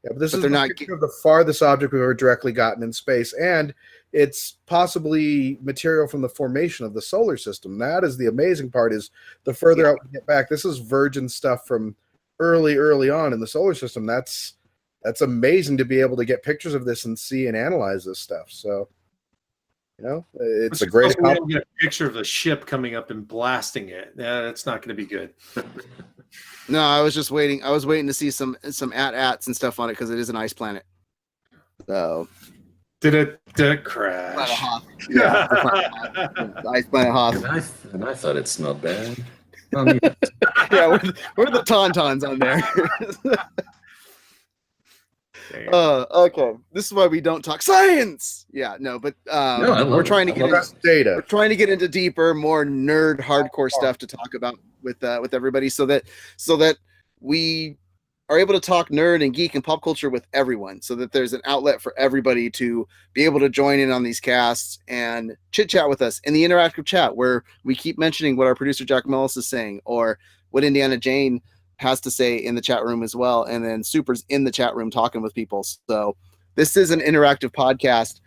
Yeah, but this is they're not the farthest object we've ever directly gotten in space, and it's possibly material from the formation of the solar system. That is the amazing part, is the further out we get back, this is virgin stuff from early on in the solar system. That's amazing to be able to get pictures of this and see and analyze this stuff. So, it's a great we don't get a picture of the ship coming up and blasting it. That's not going to be good. No, I was just waiting. I was waiting to see some AT-ATs and stuff on it because it is an ice planet. So Did it crash? Yeah, ice planet Hoth. And I thought it smelled bad. Yeah, we're the tauntauns on there. Okay. This is why we don't talk science. Yeah, no, but No, I love we're it. trying to I get love into data. we're trying to get into deeper, more nerd, hardcore stuff to talk about with everybody, so that we are able to talk nerd and geek and pop culture with everyone, so that there's an outlet for everybody to be able to join in on these casts and chit chat with us in the interactive chat, where we keep mentioning what our producer Jack Malice is saying, or what Indiana Jane has to say in the chat room as well, and then Super's in the chat room talking with people. So this is an interactive podcast.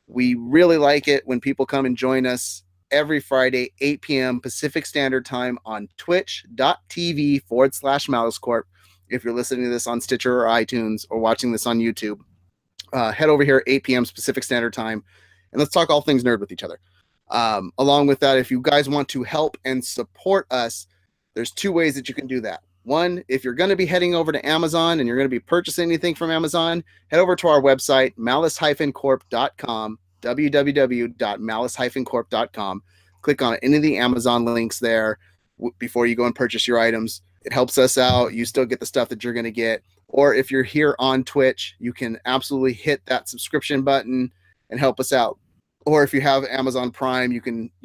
We really like it when people come and join us every Friday, 8 p.m. Pacific Standard Time on twitch.tv/MaliceCorp. If you're listening to this on Stitcher or iTunes or watching this on YouTube, head over here 8 p.m. Pacific Standard Time, and let's talk all things nerd with each other. Along with that, if you guys want to help and support us, there's two ways that you can do that. One, if you're going to be heading over to Amazon and you're going to be purchasing anything from Amazon, head over to our website, malice-corp.com, www.malice-corp.com. Click on any of the Amazon links there before you go and purchase your items. It helps us out. You still get the stuff that you're going to get. Or if you're here on Twitch, you can absolutely hit that subscription button and help us out. Or if you have Amazon Prime, you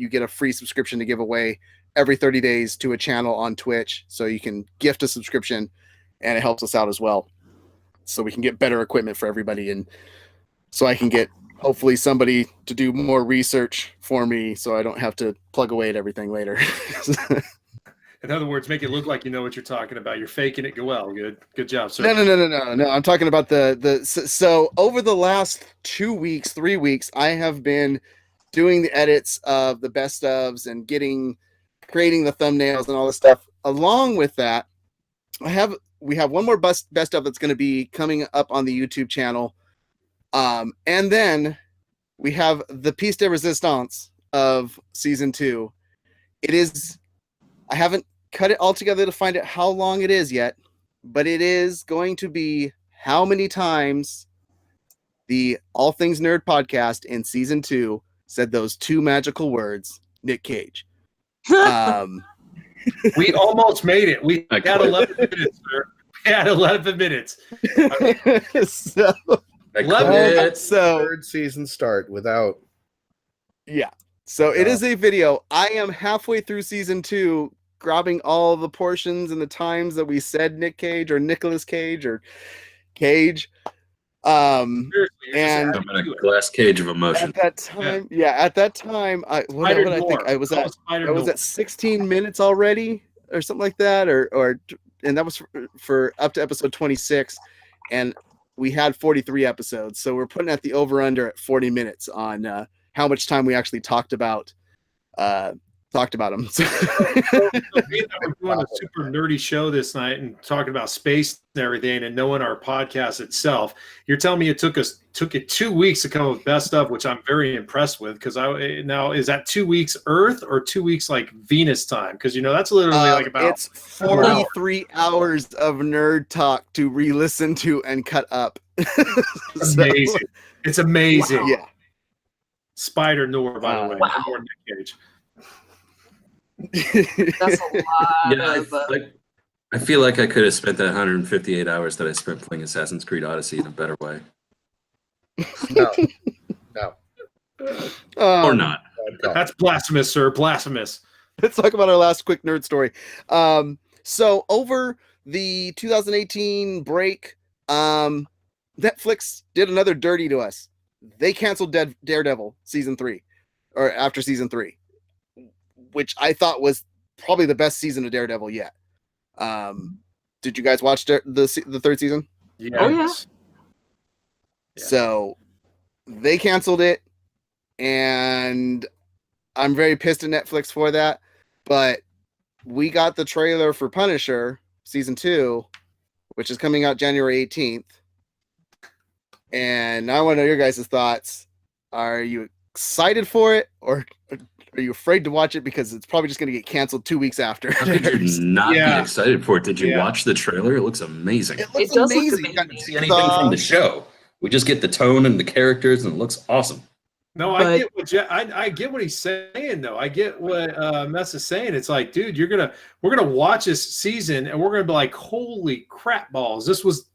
get a free subscription to give away every 30 days to a channel on Twitch. So you can gift a subscription, and it helps us out as well. So we can get better equipment for everybody, and so I can get hopefully somebody to do more research for me, so I don't have to plug away at everything later. In other words, make it look like you know what you're talking about. You're faking it. Well, good job, sir. No. I'm talking about so over the last 2 weeks, 3 weeks, I have been doing the edits of the best ofs and creating the thumbnails and all this stuff. Along with that, we have one more best of that's going to be coming up on the YouTube channel, and then we have the piece de resistance of season 2. I haven't cut it all together to find out how long it is yet, but it is going to be how many times the All Things Nerd podcast in season 2 said those two magical words, Nick Cage. We almost made it. We had 11 minutes, sir. We had 11 minutes. So, third season start without. Yeah. So it is a video. I am halfway through season 2, grabbing all the portions and the times that we said Nick Cage or Nicolas Cage or Cage. Seriously, and I'm in a glass cage of emotion. At that time, what did I think? I was at 16 minutes already or something like that, and that was for up to episode 26, and we had 43 episodes, so we're putting at the over under at 40 minutes on how much time we actually talked about them. We're doing a super nerdy show this night and talking about space and everything, and knowing our podcast itself. You're telling me it took it 2 weeks to come up with best of, which I'm very impressed with. Because now is that 2 weeks Earth or 2 weeks like Venus time? Because that's literally like about it's 43 hours of nerd talk to re-listen to and cut up. Amazing. It's amazing. Wow. Yeah. Spider Nor, by the way, Wow. Nor Nick Cage. That's a lot I feel like I could have spent that 158 hours that I spent playing Assassin's Creed Odyssey in a better way. No. Or not. That's blasphemous, sir. Blasphemous. Let's talk about our last quick nerd story. So over the 2018 break, Netflix did another dirty to us. They canceled Daredevil season 3, or after season 3, which I thought was probably the best season of Daredevil yet. Did you guys watch the third season? Yeah. Oh, yeah. So they canceled it, and I'm very pissed at Netflix for that. But we got the trailer for Punisher season 2, which is coming out January 18th. And I want to know your guys' thoughts. Are you excited for it, or are you afraid to watch it because it's probably just going to get canceled 2 weeks after? How could you not be excited for it? Did you watch the trailer? It looks amazing. It looks does look amazing. amazing. See anything from the show? We just get the tone and the characters, and it looks awesome. No, But- I get what he's saying though. I get what Mess is saying. It's like, dude, we're gonna watch this season and we're gonna be like, holy crap balls, this was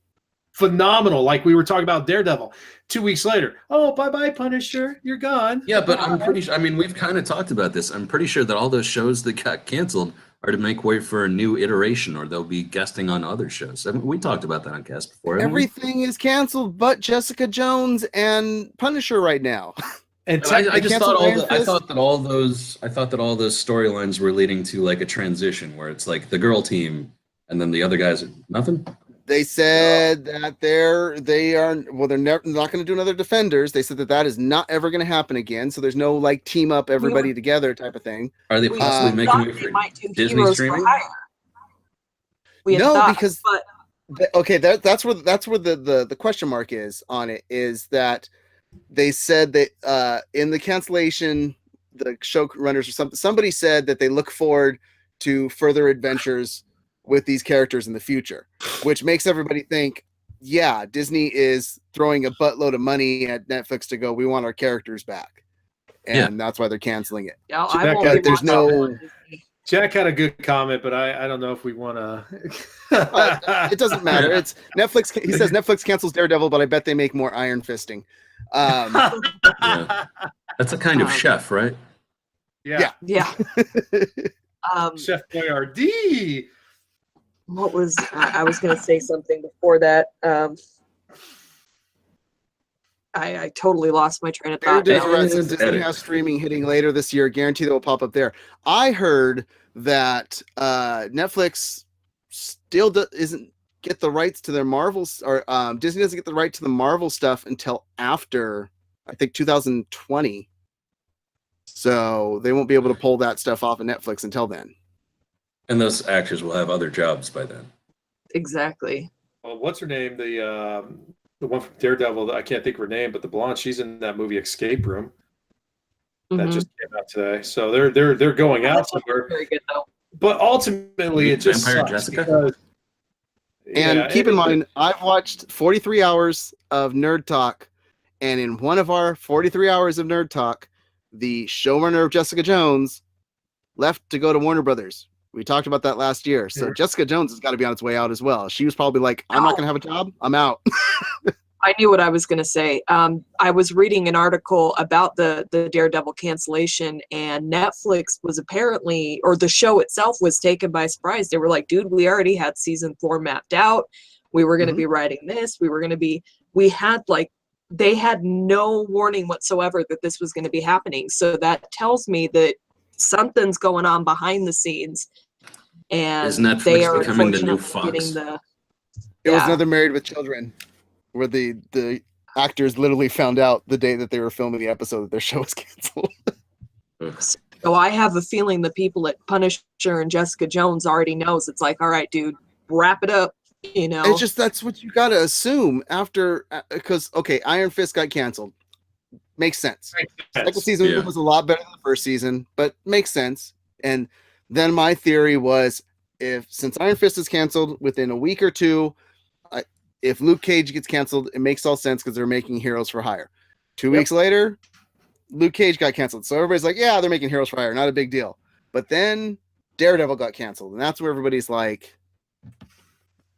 phenomenal. Like we were talking about Daredevil. 2 weeks later, oh, bye Punisher, you're gone. Yeah, but I'm pretty sure. I mean, we've kind of talked about this. I'm pretty sure that all those shows that got canceled are to make way for a new iteration, or they'll be guesting on other shows. I mean, we talked about that on Cast before. Everything is canceled but Jessica Jones and Punisher right now. And I just thought canceled Iron I Fist? thought that all those storylines were leading to like a transition where it's like the girl team and then the other guys nothing. They said that they're never not going to do another Defenders. They said that is not ever going to happen again. So there's no like team up everybody together type of thing. Are they We possibly making thought way they for might do Disney Heroes streaming? for Hire. We had No, thought, because- but Okay, that's where the question mark is on it, is that they said that in the cancellation, the showrunners or somebody said that they look forward to further adventures with these characters in the future, which makes everybody think, yeah, Disney is throwing a buttload of money at Netflix to go, we want our characters back. And that's why they're canceling it. yeah, Jack, I won't be there's watching no- it on Disney. Jack had a good comment, but I don't know if we want to. It doesn't matter. It's Netflix. He says Netflix cancels Daredevil, but I bet they make more Iron Fisting. Yeah. That's a kind of Um, chef, right? Yeah. Yeah. Chef Boyardee. What was I was going to say something before that. I totally lost my train of thought. Daredevil now. Rise, Disney has streaming hitting later this year. Guarantee that will pop up there. I heard that Netflix still isn't get the rights to their Marvels, or Disney doesn't get the right to the Marvel stuff until after, I think, 2020. So they won't be able to pull that stuff off of Netflix until then. And those actors will have other jobs by then. Exactly. Well, what's her name? The one from Daredevil. I can't think of her name, but the blonde. She's in that movie Escape Room that Mhm. just came out today. So they're going out That's somewhere. very good though. But ultimately, it just Vampire sucks Jessica? because- And Yeah, keep in mind, I've watched 43 hours of Nerd Talk, and in one of our 43 hours of Nerd Talk, the showrunner of Jessica Jones left to go to Warner Brothers. We talked about that last year. So Yeah. Jessica Jones has got to be on its way out as well. She was probably like, I'm not going to have a job. I'm out. I knew what I was going to say. I was reading an article about the Daredevil cancellation, and Netflix was apparently, or the show itself was taken by surprise. They were like, dude, we already had season 4 mapped out. We were going to be writing this. They had no warning whatsoever that this was going to be happening. So that tells me that something's going on behind the scenes. And Is Netflix they are becoming the new unfortunately Fox? getting the It was Yeah. another Married with Children, where the actors literally found out the day that they were filming the episode that their show was canceled. So I have a feeling the people at Punisher and Jessica Jones already knows. It's like, all right, dude, wrap it up. You know, It's just that's what you got to assume after, because okay, Iron Fist got canceled. Makes sense. Second season Yeah. was a lot better than the first season, but makes sense. And then my theory was, since Iron Fist is canceled within a week or two, if Luke Cage gets canceled, it makes all sense because they're making Heroes for Hire. 2 weeks later, Luke Cage got canceled. So everybody's like, yeah, they're making Heroes for Hire, not a big deal. But then Daredevil got canceled, and that's where everybody's like,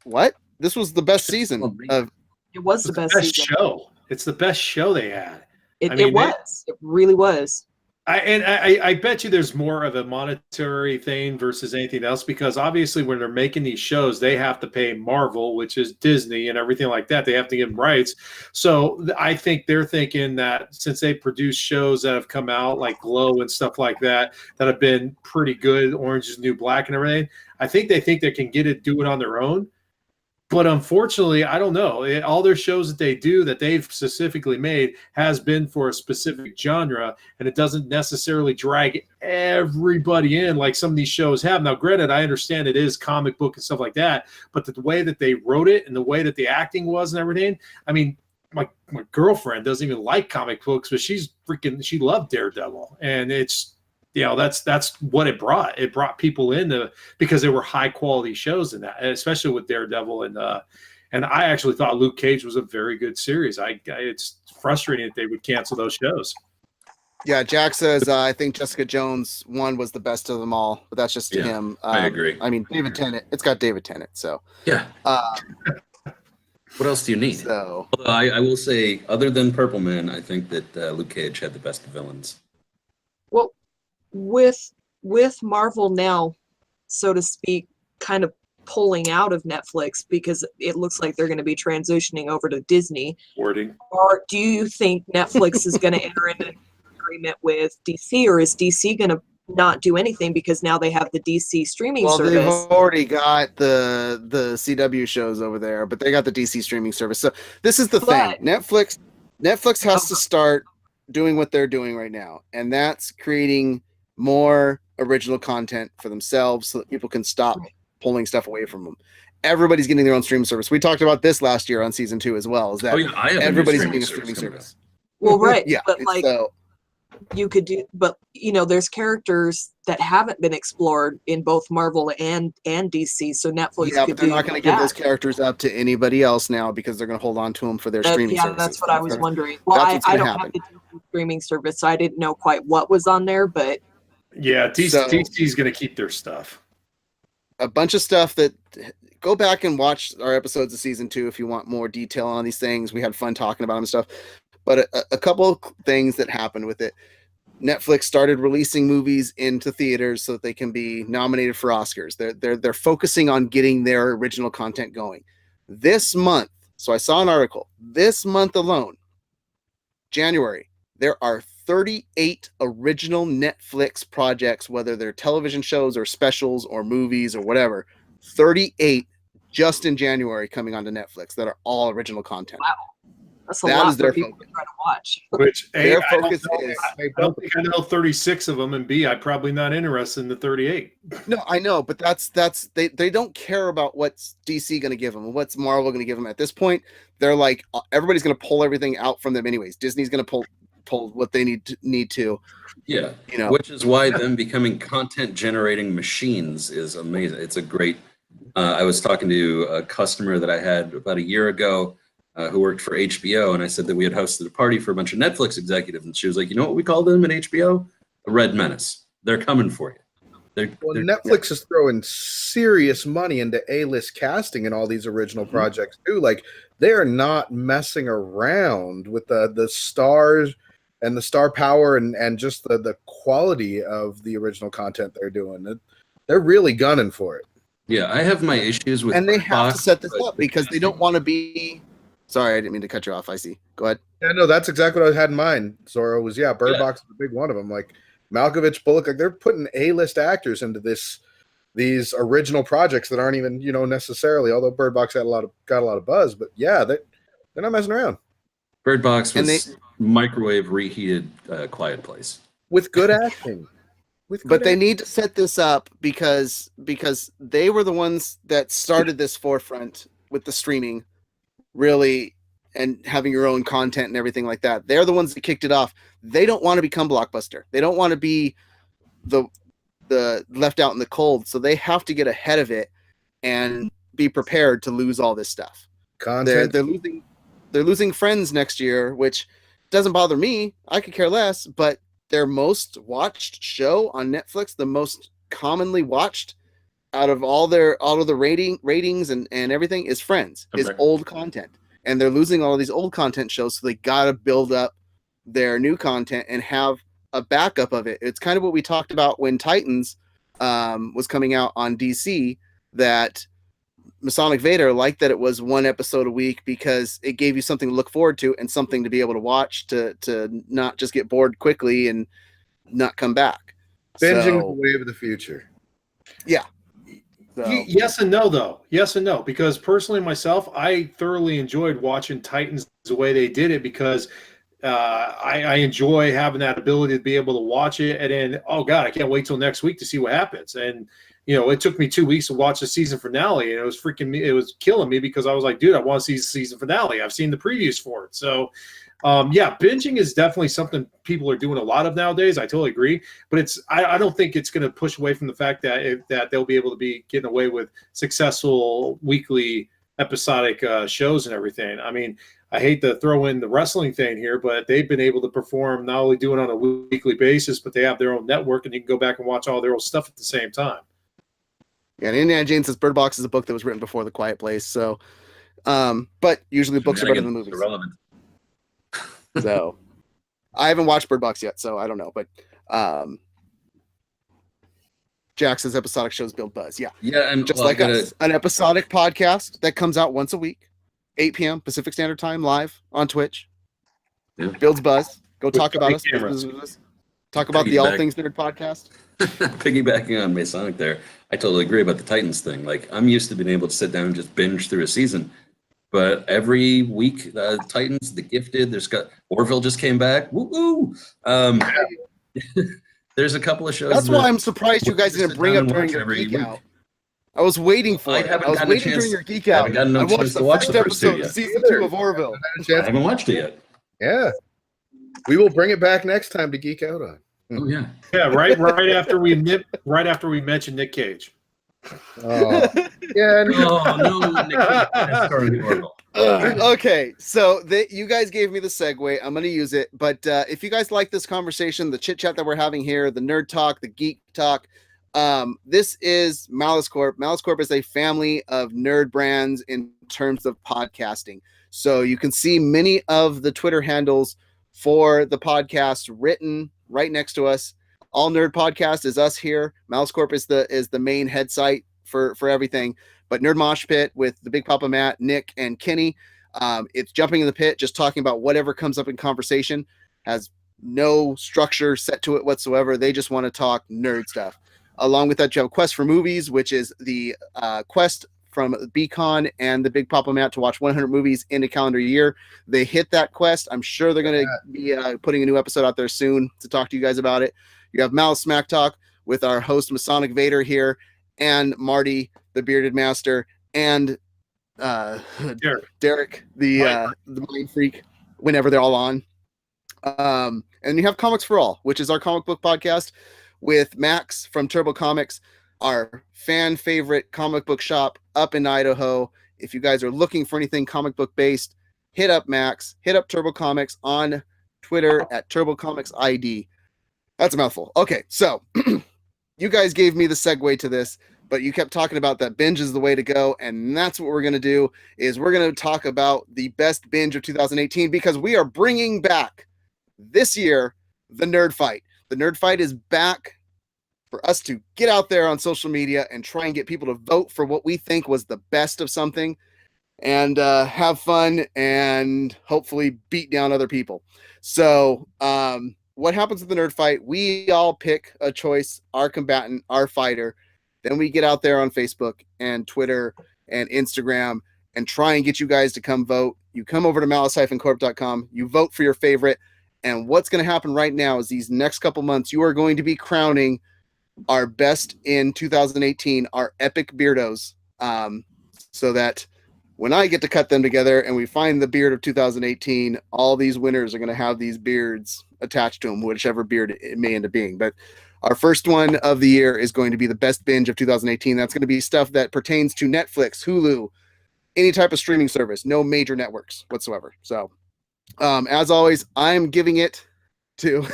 what? This was the best season of. it was It's the the best best season. show. It's the best show they had. It, I mean, it was. It really was. I bet you there's more of a monetary thing versus anything else, because obviously when they're making these shows, they have to pay Marvel, which is Disney and everything like that. They have to give them rights. So I think they're thinking that since they produce shows that have come out like Glow and stuff like that, that have been pretty good, Orange is the New Black and everything, I think they can do it on their own. But unfortunately, I don't know. All their shows that they do that they've specifically made has been for a specific genre, and it doesn't necessarily drag everybody in like some of these shows have. Now, granted, I understand it is comic book and stuff like that, but the way that they wrote it and the way that the acting was and everything, I mean, my girlfriend doesn't even like comic books, but she loved Daredevil, and it's, you know, that's what it brought. It brought people in because they were high quality shows in that, especially with Daredevil, and I actually thought Luke Cage was a very good series. It's frustrating that they would cancel those shows. Yeah, Jack says I think Jessica Jones 1 was the best of them all, but that's just Yeah, him. I agree. I mean, David Tennant. It's got David Tennant, so Yeah. What else do you need? so Although I will say, other than Purple Man, I think that Luke Cage had the best villains. Well, with Marvel now, so to speak, kind of pulling out of Netflix because it looks like they're going to be transitioning over to Disney. Wording. Or do you think Netflix is going to enter into an agreement with DC, or is DC going to not do anything because now they have the DC streaming well, service? they've already got the CW shows over there, but they got the DC streaming service. So this is the thing. Netflix has to start doing what they're doing right now, and that's creating more original content for themselves so that people can stop pulling stuff away from them. Everybody's getting their own streaming service. We talked about this last year on season 2 as well. Is that everybody's getting a streaming service? Well, right. Yeah, but like you could do, but there's characters that haven't been explored in both Marvel and DC. So Netflix, but they're not going to give those characters up to anybody else now because they're going to hold on to them for their streaming service. Yeah, that's what I was wondering. Well, I don't have the streaming service, so I didn't know quite what was on there, but yeah, DC's going to keep their stuff. A bunch of stuff that go back and watch our episodes of season 2 if you want more detail on these things. We had fun talking about them and stuff. But a couple of things that happened with it. Netflix started releasing movies into theaters so that they can be nominated for Oscars. They're focusing on getting their original content going. This month, so I saw an article, this month alone, January, there are 38 original Netflix projects, whether they're television shows or specials or movies or whatever, 38 just in January coming onto Netflix that are all original content. Wow. That's a lot for people to try to watch. Which their focus is. I don't think I know 36 of them, and B, I'm probably not interested in the 38. No, I know, but that's they don't care about what's DC going to give them, what's Marvel going to give them. At this point, they're like everybody's going to pull everything out from them anyways. Disney's going to pull what they need to. Yeah, which is why them becoming content generating machines is amazing. It's a great. I was talking to a customer that I had about a year ago. Who worked for HBO, and I said that we had hosted a party for a bunch of Netflix executives, and she was like, "You know what we call them at HBO? A Red Menace. They're coming for you." Netflix is throwing serious money into A-list casting in all these original projects too. Like they are not messing around with the stars and the star power and just the quality of the original content they're doing. They're really gunning for it. Yeah, I have my issues with, and they have to set this up because they don't want to be. Sorry, I didn't mean to cut you off. I see. Go ahead. Yeah, no, that's exactly what I had in mind. Zorro was Bird Box is a big one of them. Like Malkovich, Bullock, like they're putting A-list actors into these original projects that aren't even necessarily. Although Bird Box got a lot of buzz, but yeah, they're not messing around. Bird Box was microwave reheated Quiet Place with good acting. They need to set this up because they were the ones that started this forefront with the streaming. Really, and having your own content and everything like that. They're the ones that kicked it off. They don't want to become Blockbuster. They don't want to be the left out in the cold. So they have to get ahead of it and be prepared to lose all this stuff. Content. They're losing Friends next year, which doesn't bother me. I could care less. But their most watched show on Netflix, the most commonly watched out of all of the ratings and everything is Friends, is old content. And they're losing all of these old content shows, so they got to build up their new content and have a backup of it. It's kind of what we talked about when Titans was coming out on DC, that Masonic Vader liked that it was one episode a week because it gave you something to look forward to and something to be able to watch to not just get bored quickly and not come back. Binging the wave of the future. Yeah. So. Yes and no, though. Yes and no. Because personally, myself, I thoroughly enjoyed watching Titans the way they did it because I enjoy having that ability to be able to watch it. And then, oh, God, I can't wait till next week to see what happens. And, it took me 2 weeks to watch the season finale. And it was freaking me. It was killing me because I was like, dude, I want to see the season finale. I've seen the previews for it. So, binging is definitely something people are doing a lot of nowadays. I totally agree, but I don't think it's going to push away from the fact that they'll be able to be getting away with successful weekly episodic shows and everything. I mean, I hate to throw in the wrestling thing here, but they've been able to perform not only doing it on a weekly basis, but they have their own network, and you can go back and watch all their old stuff at the same time. Yeah, and Indiana Jones says Bird Box is a book that was written before The Quiet Place. So, but usually books are better than the movies. Irrelevant. So, I haven't watched Bird Box yet, so I don't know. But Jack says episodic shows build buzz. Yeah, and just like us, an episodic podcast that comes out once a week, 8 p.m. Pacific Standard Time, live on Twitch. Yeah. Builds buzz. Go talk about us. Cameras. Talk about the All Things Nerd podcast. Piggybacking on Masonic there, I totally agree about the Titans thing. Like, I'm used to being able to sit down and just binge through a season. But every week, Titans, The Gifted, Orville just came back. Woo-woo! There's a couple of shows. That's why I'm surprised you guys didn't bring up during your Geek Out. I was waiting for it. I was waiting during your Geek Out. I watched the first episode of season 2 of Orville. I haven't watched it yet. Yeah. We will bring it back next time to geek out on. Oh yeah. Yeah, right after we mentioned Nick Cage. Oh. Yeah. No, Nick Cage started Orville. Okay, so you guys gave me the segue. I'm going to use it. But if you guys like this conversation, the chit chat that we're having here, the nerd talk, the geek talk, this is Malice Corp. Malice Corp is a family of nerd brands in terms of podcasting. So you can see many of the Twitter handles for the podcast written right next to us. All Nerd Podcast is us here. Malice Corp is the main head site for everything. But Nerd Mosh Pit with the Big Papa Matt, Nick, and Kenny, it's jumping in the pit, just talking about whatever comes up in conversation. Has no structure set to it whatsoever. They just want to talk nerd stuff. Along with that, you have Quest for Movies, which is the quest from Beacon and the Big Papa Matt to watch 100 movies in a calendar year. They hit that quest. I'm sure they're going to be putting a new episode out there soon to talk to you guys about it. You have Malice Smack Talk with our host Masonic Vader here, and Marty, the Bearded Master, and Derek, the Mind Freak, whenever they're all on. And you have Comics for All, which is our comic book podcast with Max from Turbo Comics, our fan favorite comic book shop up in Idaho. If you guys are looking for anything comic book based, hit up Max, hit up Turbo Comics on Twitter at Turbo Comics ID. That's a mouthful. Okay, so you guys gave me the segue to this, but you kept talking about that binge is the way to go, and that's what we're going to do, is we're going to talk about the best binge of 2018, because we are bringing back this year the Nerd Fight. The Nerd Fight is back for us to get out there on social media and try and get people to vote for what we think was the best of something, and have fun and hopefully beat down other people. So what happens with the Nerd Fight? We all pick a choice, our combatant, our fighter. Then we get out there on Facebook and Twitter and Instagram and try and get you guys to come vote. You come over to malice-corp.com, you vote for your favorite. And what's going to happen right now is these next couple months, you are going to be crowning our best in 2018, our epic beardos, so that when I get to cut them together and we find the beard of 2018, all these winners are going to have these beards attached to them, whichever beard it may end up being. But our first one of the year is going to be the best binge of 2018. That's going to be stuff that pertains to Netflix, Hulu, any type of streaming service, no major networks whatsoever. So as always, I'm giving it to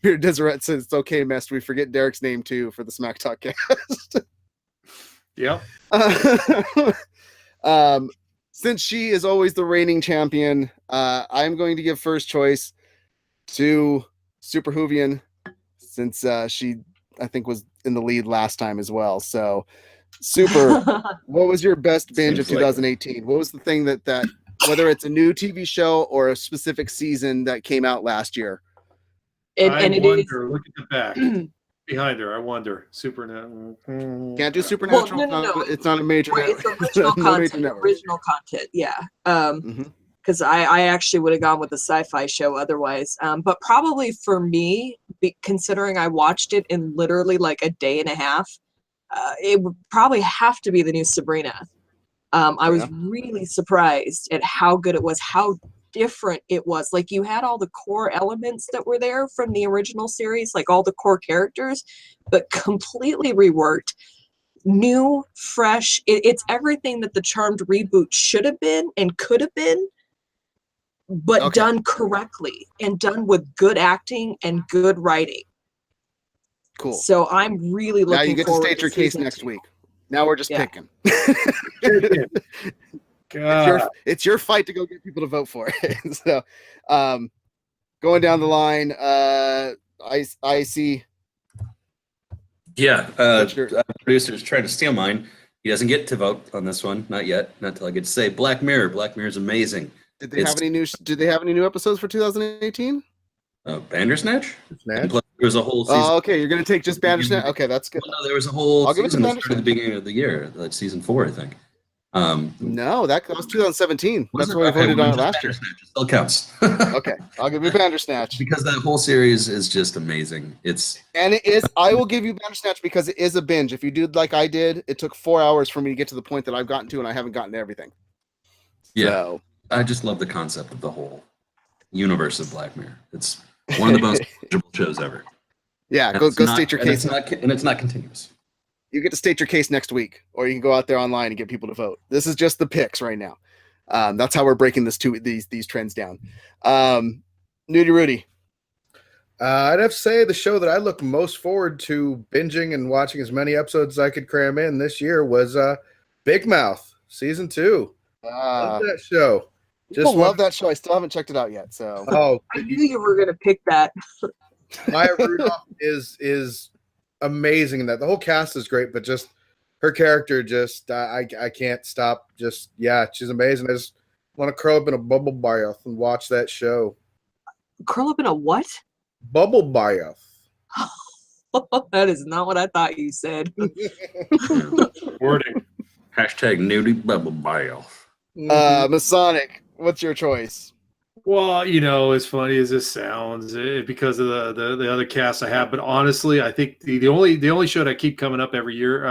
Beard Deseret says it's okay, Mest. We forget Derek's name too for the Smack Talk cast. Yeah. Since she is always the reigning champion, I'm going to give first choice to Super Hoovian, since she, I think, was in the lead last time as well. So, Super, what was your best binge of 2018? What was the thing that whether it's a new TV show or a specific season that came out last year? Look at the back behind her. I wonder. Supernatural. Can't do Supernatural. Well, no. It's not a major. It's original content. Original content. Yeah. Because I actually would have gone with a sci-fi show otherwise. But probably for me, considering I watched it in literally like a day and a half, it would probably have to be the new Sabrina. I was really surprised at how good it was, how different it was. Like, you had all the core elements that were there from the original series, like all the core characters, but completely reworked. new, fresh. It's everything that the Charmed reboot should have been and could have been, but done correctly and done with good acting and good writing. Cool. So I'm really looking. Now you get to state your case season next 2. week. Now we're just picking. God. It's your fight to go get people to vote for it. So, going down the line, I see. Yeah, producer's trying to steal mine. He doesn't get to vote on this one, not yet. Not until I get to say Black Mirror. Black Mirror is amazing. Did they have any new? Did they have any new episodes for 2018? Bandersnatch. Snatch? There was a whole season. Oh, okay. You're gonna take just Bandersnatch. Okay, that's good. Well, no, there was a whole I'll give it to season that started Bandersnatch. at the beginning of the year, like season 4, I think. No, that was 2017. Was That's it? what we voted well, on just last year. Bandersnatch. It still counts. Okay, I'll give you Bandersnatch. Because that whole series is just amazing. And it is. I will give you Bandersnatch because it is a binge. If you did like I did, it took 4 hours for me to get to the point that I've gotten to, and I haven't gotten to everything. Yeah, So, I just love the concept of the whole universe of Black Mirror. It's one of the most enjoyable shows ever. yeah, And go it's not- state your and case. it's not continuous. You get to state your case next week, or you can go out there online and get people to vote. This is just the picks right now. That's how we're breaking these trends down. Nudie Rudy. I'd have to say the show that I look most forward to binging and watching as many episodes as I could cram in this year was Big Mouth season 2. Love that show. People love that show. I still haven't checked it out yet. So I knew you were going to pick that. Maya Rudolph is amazing in that. The whole cast is great, but just her character, just I can't stop. Just she's amazing. I just want to curl up in a bubble bath and watch that show. Curl up in a what? Bubble bath. That is not what I thought you said. Wording. Hashtag nudie bubble bio. Masonic, what's your choice? Well, as funny as this sounds, because of the other casts I have, but honestly, I think the only show that keep coming up every year,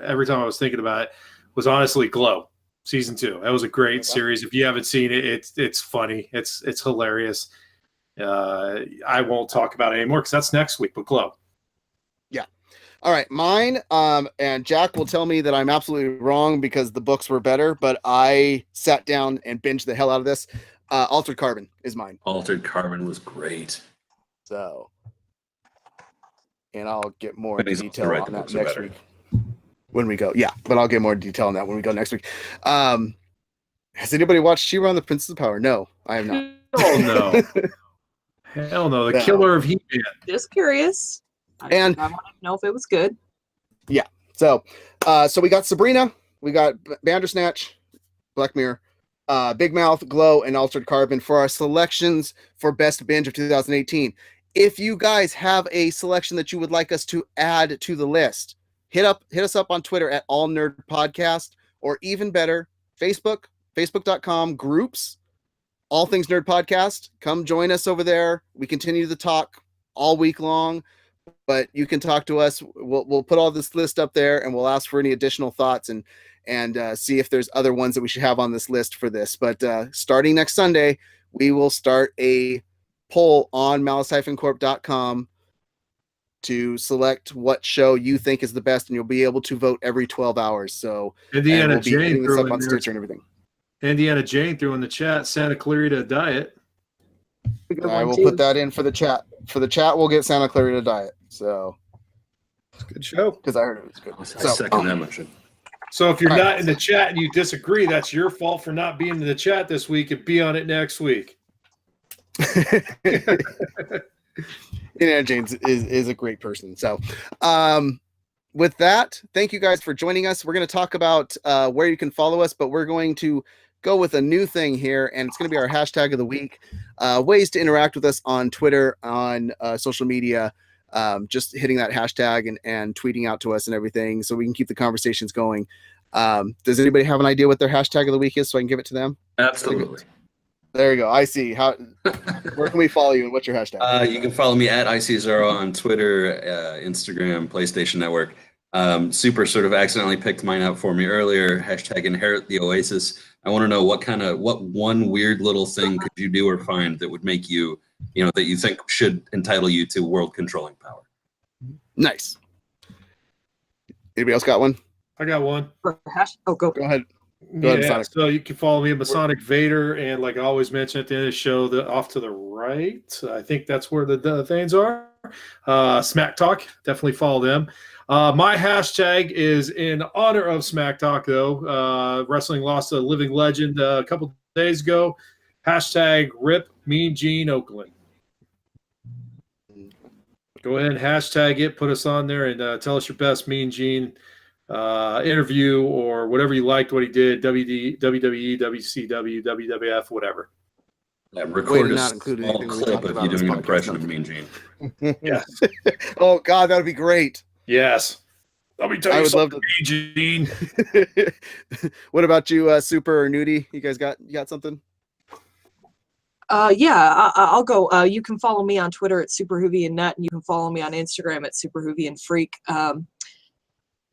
every time I was thinking about it, was honestly Glow season 2. That was a great series. If you haven't seen it, it's funny. It's hilarious. I won't talk about it anymore because that's next week. But Glow. Yeah. All right, mine. And Jack will tell me that I'm absolutely wrong because the books were better, but I sat down and binged the hell out of this. Altered Carbon is mine. Altered Carbon was great. So, and I'll get more But he's also detail right, on the that books are next better. week when we go. Yeah, but I'll get more detail on that when we go next week. Has anybody watched She-Ra and the Princess of Power? No, I have not. Oh no. Hell no. The killer of He-Man. Just curious. I wanted to know if it was good. Yeah. So we got Sabrina, we got Bandersnatch, Black Mirror, Big Mouth, Glow, and Altered Carbon for our selections for Best Binge of 2018. If you guys have a selection that you would like us to add to the list, hit us up on Twitter at All Nerd Podcast, or even better, Facebook.com groups, All Things Nerd Podcast. Come join us over there. We continue the talk all week long, but you can talk to us. We'll put all this list up there, and we'll ask for any additional thoughts and see if there's other ones that we should have on this list for this. But starting next Sunday, we will start a poll on malice-corp.com to select what show you think is the best, and you'll be able to vote every 12 hours. So Indiana we'll be Jane hitting this threw up in on there. Stitcher and everything. Indiana Jane threw in the chat Santa Clarita Diet. I will put that in for the chat. For the chat, we'll get Santa Clarita Diet. So It's a good show. because I heard it was good. I So, second that motion. So if you're All right. not in the chat and you disagree, that's your fault for not being in the chat this week and be on it next week. Indiana James is a great person. So with that, thank you guys for joining us. We're going to talk about where you can follow us, but we're going to go with a new thing here, and it's going to be our hashtag of the week. Ways to interact with us on Twitter, on social media, just hitting that hashtag and tweeting out to us and everything so we can keep the conversations going. Does anybody have an idea what their hashtag of the week is so I can give it to them? Absolutely. There you go. I see. Where can we follow you and what's your hashtag? You can follow me at IC0 on Twitter, Instagram, PlayStation Network. Super sort of accidentally picked mine out for me earlier. Hashtag inherit the Oasis. I want to know what one weird little thing could you do or find that would make you, that you think should entitle you to world controlling power. Nice. Anybody else got one? I got one. Oh, go. Go ahead. Go ahead, Yeah, Masonic. so you can follow me at Masonic Vader, and like I always mention at the end of the show, off to the right, I think that's where the things are. Smack Talk, definitely follow them. My hashtag is in honor of Smack Talk, though. Wrestling lost a living legend a couple days ago. Hashtag RIP Mean Gene Oakland. Go ahead and hashtag it, put us on there, and tell us your best Mean Gene interview or whatever you liked what he did, WWE, WCW, WWF, whatever. Yeah, Way record to a not include small anything we clip talked of about you on this doing an podcast. impression of Mean Gene. Yes. Oh God, that would be great. Yes. Let me tell I you would love something, Mean Gene. What about you, Super or Nudie? You guys got something? Yeah, I'll go. You can follow me on Twitter at SuperHoovianNut, and you can follow me on Instagram at SuperHoovianFreak.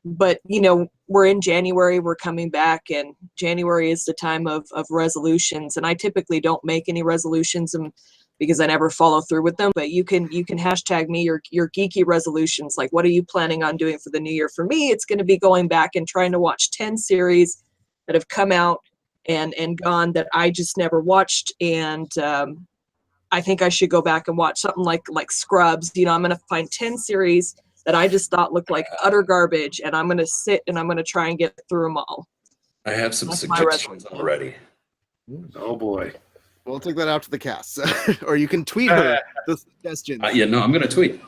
But we're in January, we're coming back, and January is the time of resolutions, and I typically don't make any resolutions because I never follow through with them. But you can hashtag me your geeky resolutions. Like, what are you planning on doing for the new year? For me, it's going to be going back and trying to watch 10 series that have come out and gone that I just never watched, and I think I should go back and watch something like Scrubs. I'm going to find 10 series that I just thought looked like utter garbage, and I'm going to sit and I'm going to try and get through them all. I have some That's my suggestions resolution. already. Oh, boy. We'll take that out to the cast, or you can tweet her the suggestions. Yeah, no, I'm going to tweet.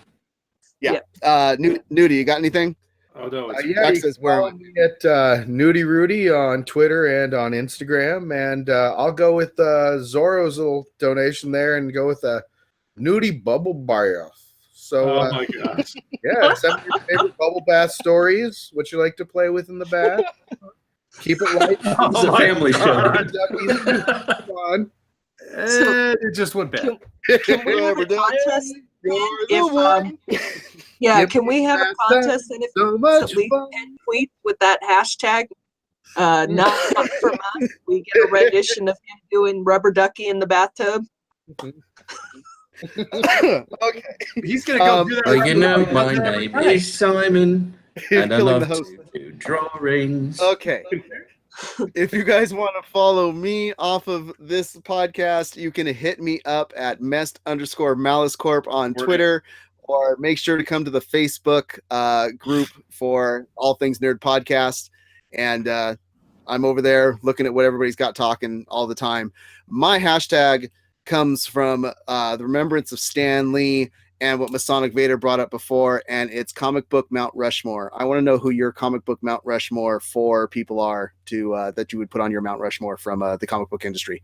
Yeah. Nudie, you got anything? Oh, no. It's Yeah, you can follow me at Nudie Rudy on Twitter and on Instagram, and I'll go with Zorro's little donation there and go with a Nudie Bubble Bath. So, oh, my gosh. yeah, send me your favorite bubble bath stories, what you like to play with in the bath. Keep it light. It's a family show. Fun. And it just went bad. Can we have a contest? You're Can we have a contest? And if So it's much at least fun. 10 tweets with that hashtag, not from us, we get a rendition of him doing rubber ducky in the bathtub. Okay. He's going to go do that. Oh, right you know, now. my name is Simon, and I Killing the love host. to do drawings. Okay. If you guys want to follow me off of this podcast, you can hit me up at _MaliceCorp on Twitter, or make sure to come to the Facebook group for All Things Nerd Podcast. And I'm over there looking at what everybody's got talking all the time. My hashtag comes from the remembrance of Stan Lee and what Masonic Vader brought up before, and it's comic book Mount Rushmore. I want to know who your comic book Mount Rushmore for people are that you would put on your Mount Rushmore from the comic book industry.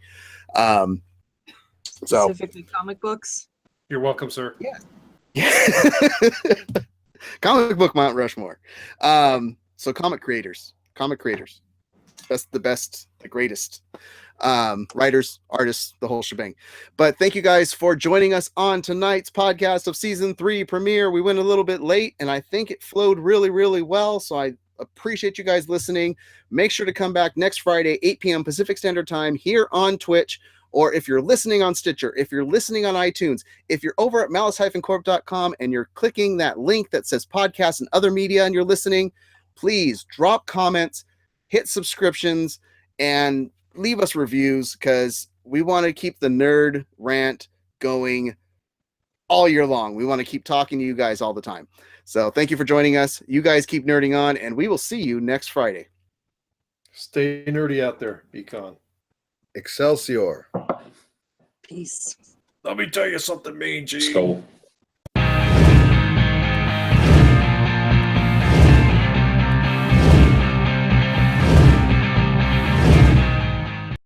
Specifically comic books. You're welcome, sir. Yeah. Comic book Mount Rushmore. So comic creators. That's the best, the greatest. Writers, artists, the whole shebang. But thank you guys for joining us on tonight's podcast of season 3 premiere. We went a little bit late, and I think it flowed really, really well. So I appreciate you guys listening. Make sure to come back next Friday, 8 p.m. Pacific Standard Time here on Twitch, or if you're listening on Stitcher, if you're listening on iTunes, if you're over at malice-corp.com and you're clicking that link that says podcast and other media and you're listening, please drop comments, hit subscriptions, and leave us reviews, because we want to keep the nerd rant going all year long. We want to keep talking to you guys all the time. So thank you for joining us. You guys keep nerding on, and we will see you next Friday. Stay nerdy out there, Econ. Excelsior. Peace. Let me tell you something, Mean Gene. Skull.